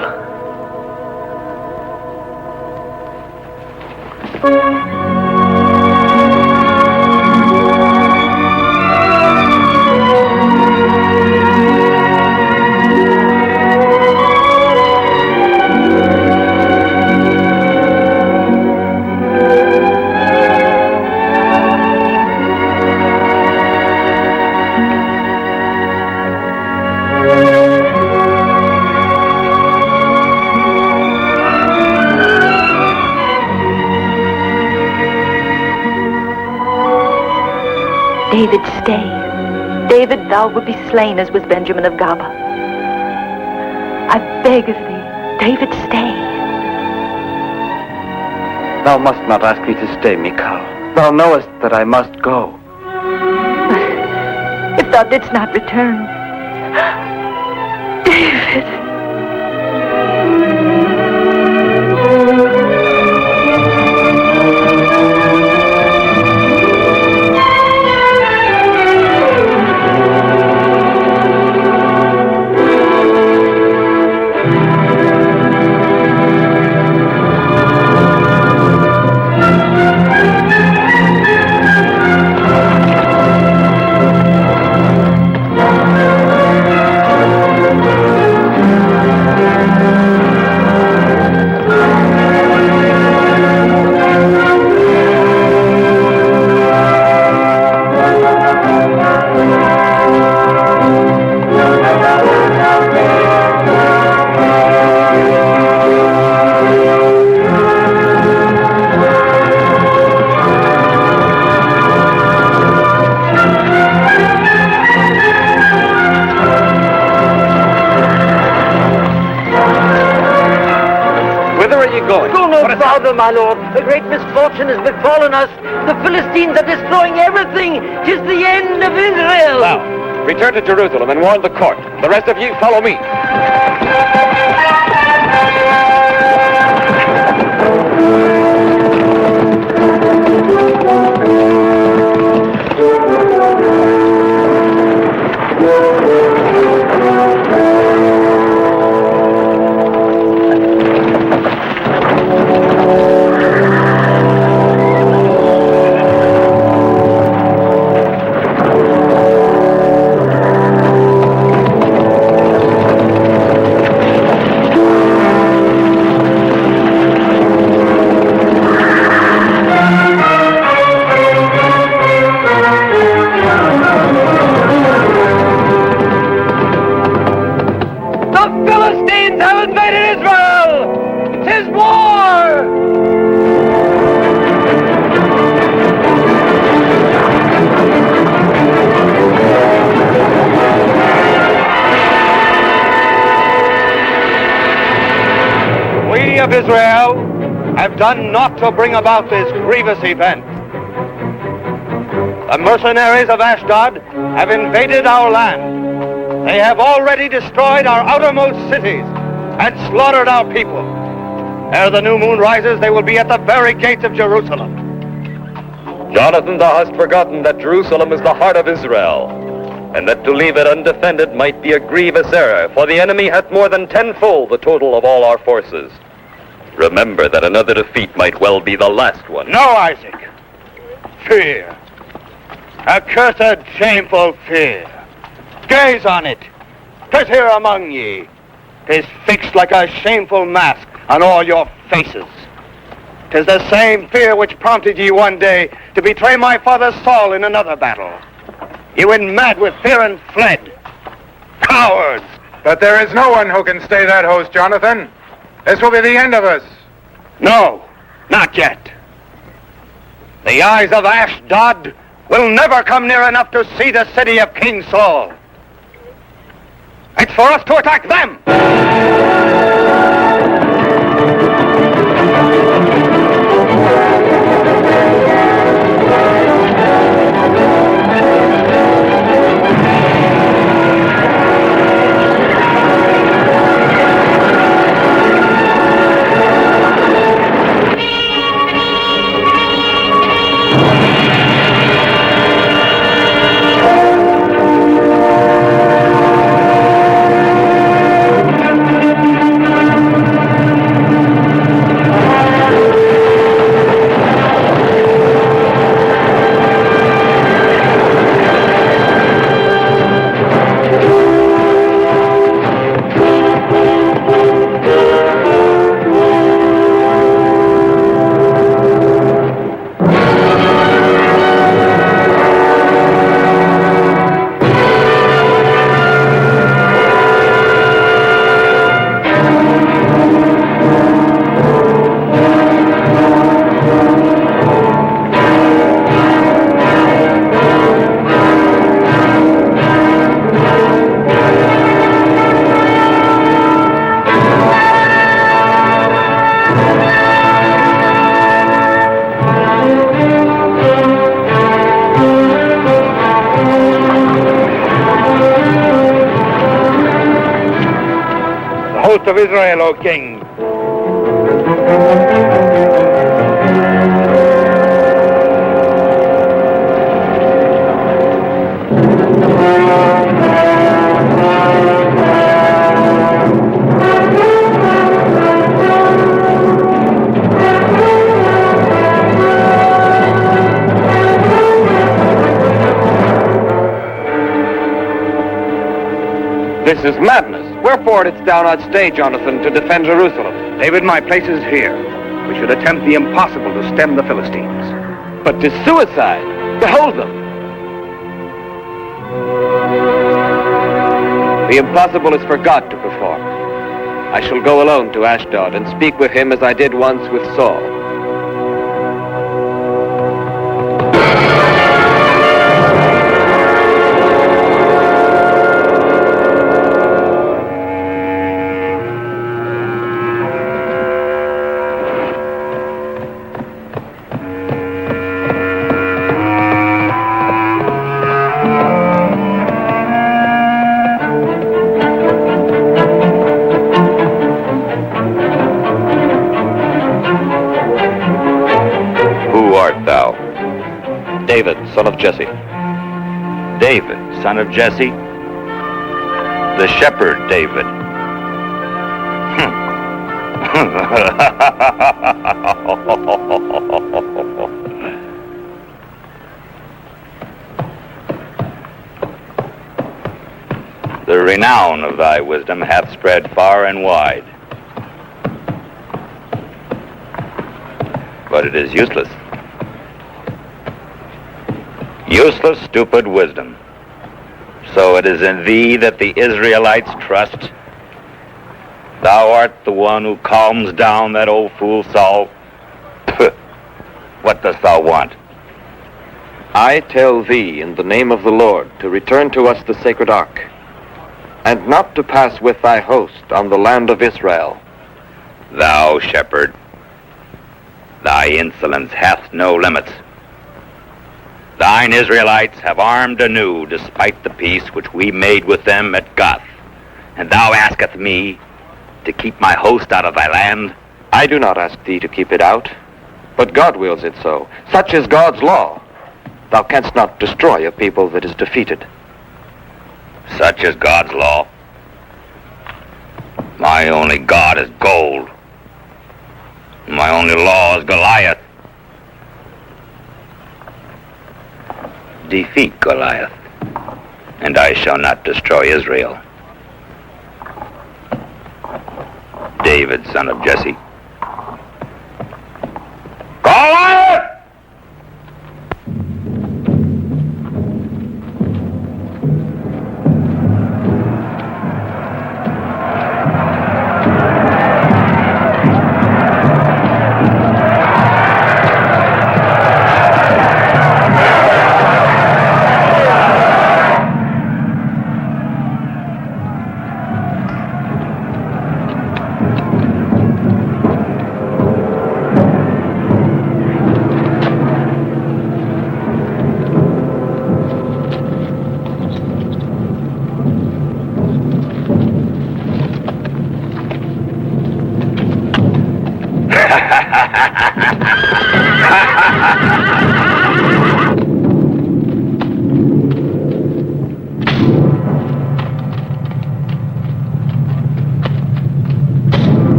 David, stay. David, thou wilt be slain as was Benjamin of Gaba. I beg of thee, David, stay. Thou must not ask me to stay, Michal. Thou knowest that I must go. But if thou didst not return, David. My lord, a great misfortune has befallen us. The Philistines are destroying everything. 'Tis the end of Israel. Now, return to Jerusalem and warn the court. The rest of you follow me. Israel have done naught to bring about this grievous event. The mercenaries of Ashdod have invaded our land. They have already destroyed our outermost cities and slaughtered our people. Ere the new moon rises, they will be at the very gates of Jerusalem. Jonathan, thou hast forgotten that Jerusalem is the heart of Israel, and that to leave it undefended might be a grievous error, for the enemy hath more than tenfold the total of all our forces. Remember that another defeat might well be the last one. No, Isaac. Fear. Accursed, shameful fear. Gaze on it. 'Tis here among ye. 'Tis fixed like a shameful mask on all your faces. 'Tis the same fear which prompted ye one day to betray my father Saul in another battle. Ye went mad with fear and fled. Cowards! But there is no one who can stay that host, Jonathan. This will be the end of us. No, not yet. The eyes of Ashdod will never come near enough to see the city of King Saul. It's for us to attack them! Of Israel, O king. This is madness. Wherefore didst thou not stay, Jonathan, to defend Jerusalem? David, my place is here. We should attempt the impossible to stem the Philistines. But 'tis suicide. Behold them. The impossible is for God to perform. I shall go alone to Ashdod and speak with him as I did once with Saul. David, son of Jesse. David, son of Jesse? The shepherd David. The renown of thy wisdom hath spread far and wide. But it is useless. Useless, stupid wisdom. So it is in thee that the Israelites trust. Thou art the one who calms down that old fool Saul. What dost thou want? I tell thee in the name of the Lord to return to us the sacred ark, and not to pass with thy host on the land of Israel. Thou, shepherd, thy insolence hath no limits. Thine Israelites have armed anew, despite the peace which we made with them at Gath. And thou askest me to keep my host out of thy land? I do not ask thee to keep it out, but God wills it so. Such is God's law. Thou canst not destroy a people that is defeated. Such is God's law. My only God is gold. My only law is Goliath. Defeat Goliath, and I shall not destroy Israel. David, son of Jesse. Goliath!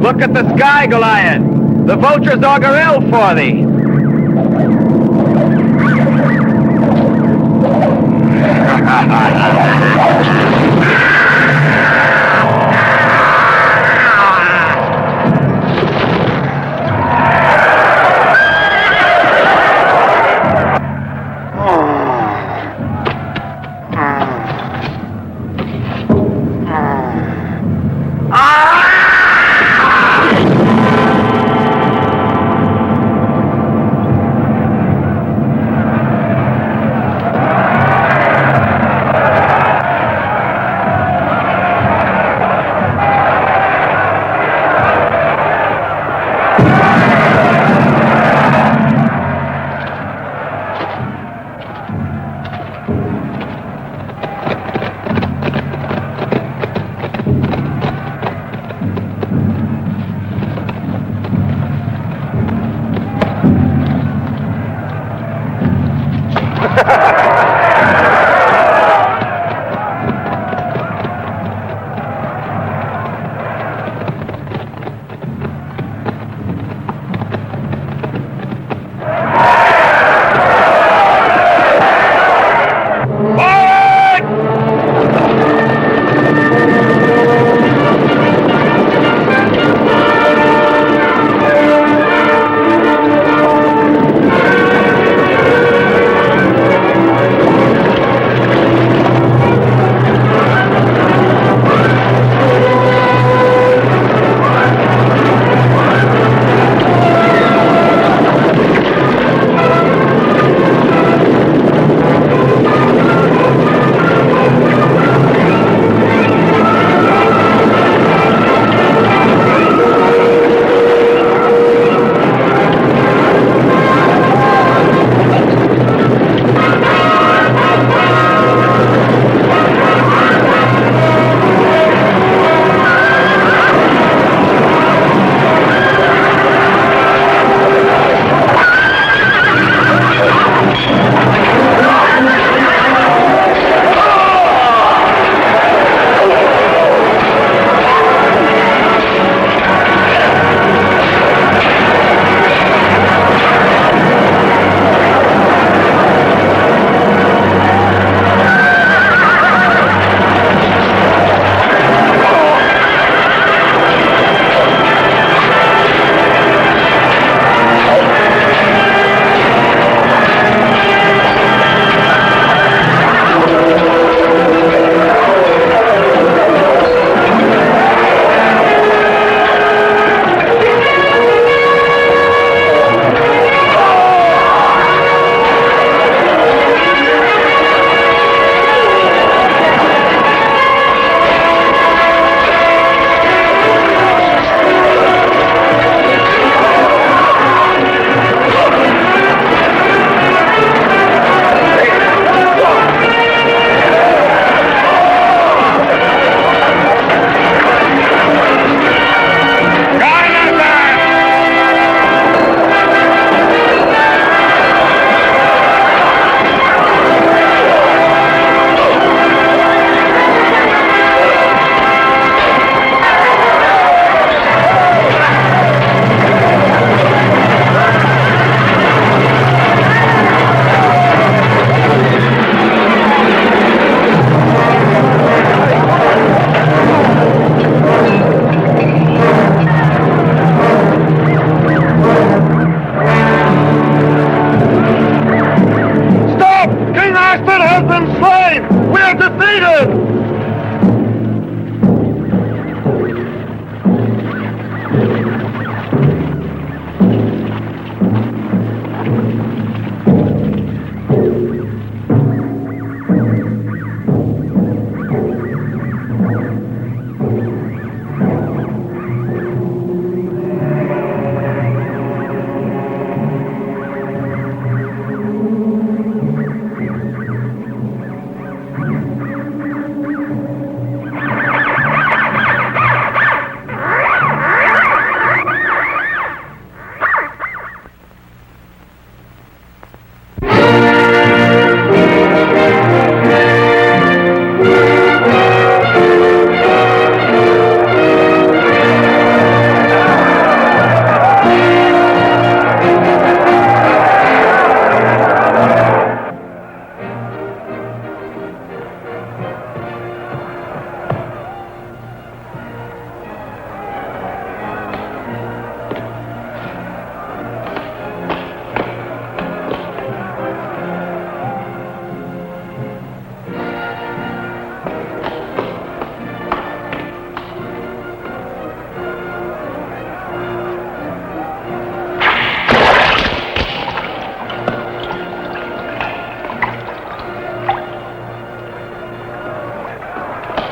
Look at the sky, Goliath. The vultures augur ill for thee.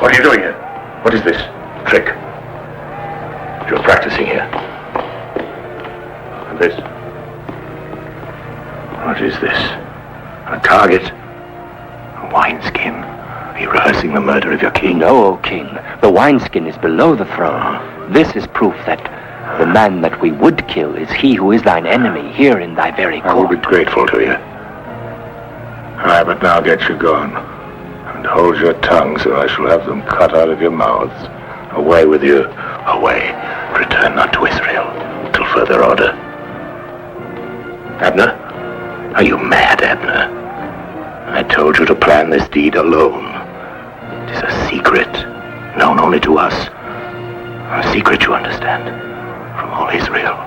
What are you doing here? What is this? Trick. You're practicing here. And this? What is this? A target? A wineskin? Are you rehearsing the murder of your king? No, O king. The wineskin is below the throne. This is proof that the man that we would kill is he who is thine enemy here in thy very court. I will be grateful to you. Aye, but now get you gone. And hold your tongues, or I shall have them cut out of your mouths. Away with you. Away. Return not to Israel till further order. Abner? Are you mad, Abner? I told you to plan this deed alone. It is a secret, known only to us. A secret, you understand, from all Israel.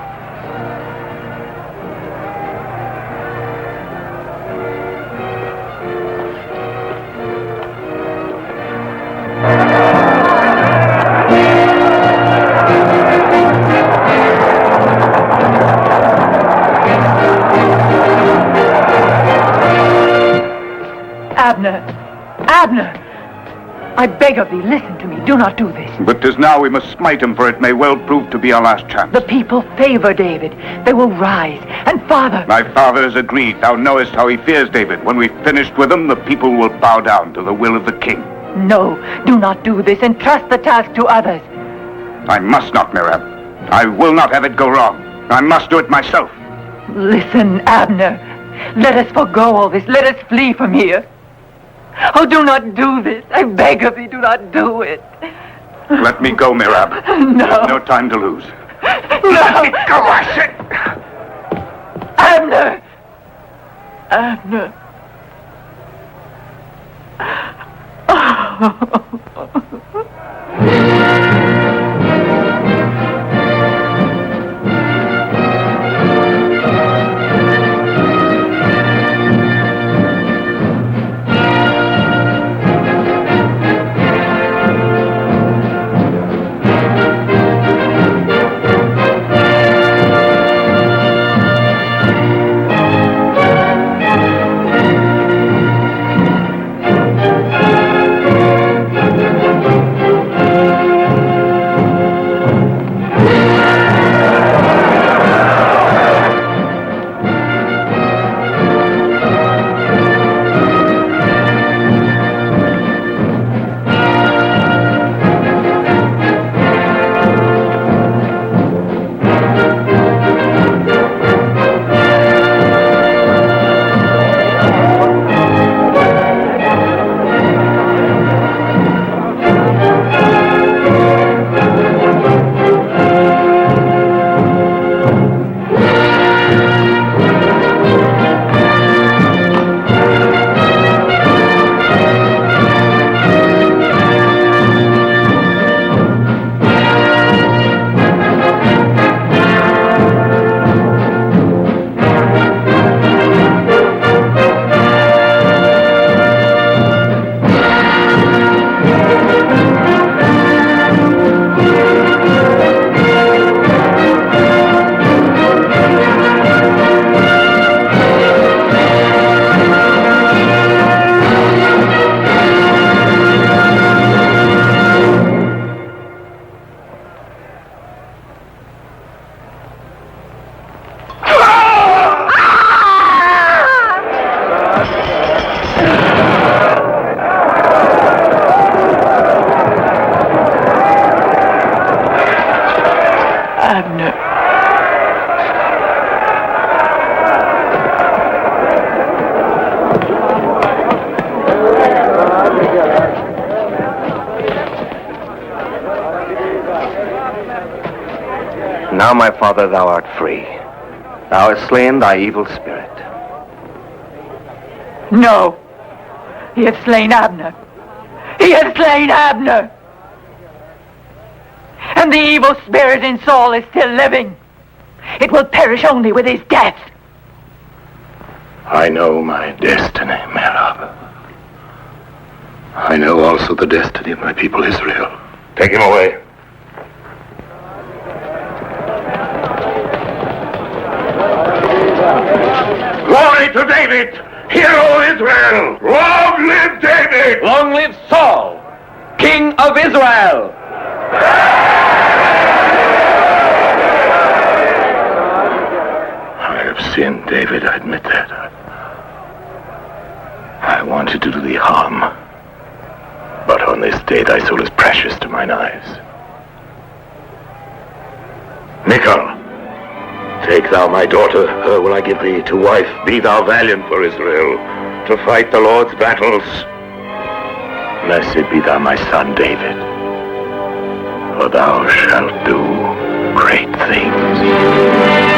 Abner! I beg of thee, listen to me. Do not do this. But 'tis now we must smite him, for it may well prove to be our last chance. The people favor David. They will rise. And father... My father has agreed. Thou knowest how he fears David. When we've finished with him, the people will bow down to the will of the king. No, do not do this. Entrust the task to others. I must not, Merab. I will not have it go wrong. I must do it myself. Listen, Abner. Let us forego all this. Let us flee from here. Oh, do not do this. I beg of thee, do not do it. Let me go, Merab. No. There's no time to lose. No. Let me go, I said. Abner! Abner. Now, my father, thou art free. Thou hast slain thy evil spirit. No. He hath slain Abner. He hath slain Abner. And the evil spirit in Saul is still living. It will perish only with his death. I know my destiny, Merab. I know also the destiny of my people Israel. Take him away. Glory to David! Hear, O Israel! Long live David! Long live Saul, King of Israel. I have sinned, David, I admit that. I wanted to do thee harm. But on this day thy soul is precious to mine eyes. Michal, take thou my daughter, her will I give thee to wife. Be thou valiant for Israel, to fight the Lord's battles. Blessed be thou my son, David, for thou shalt do great things.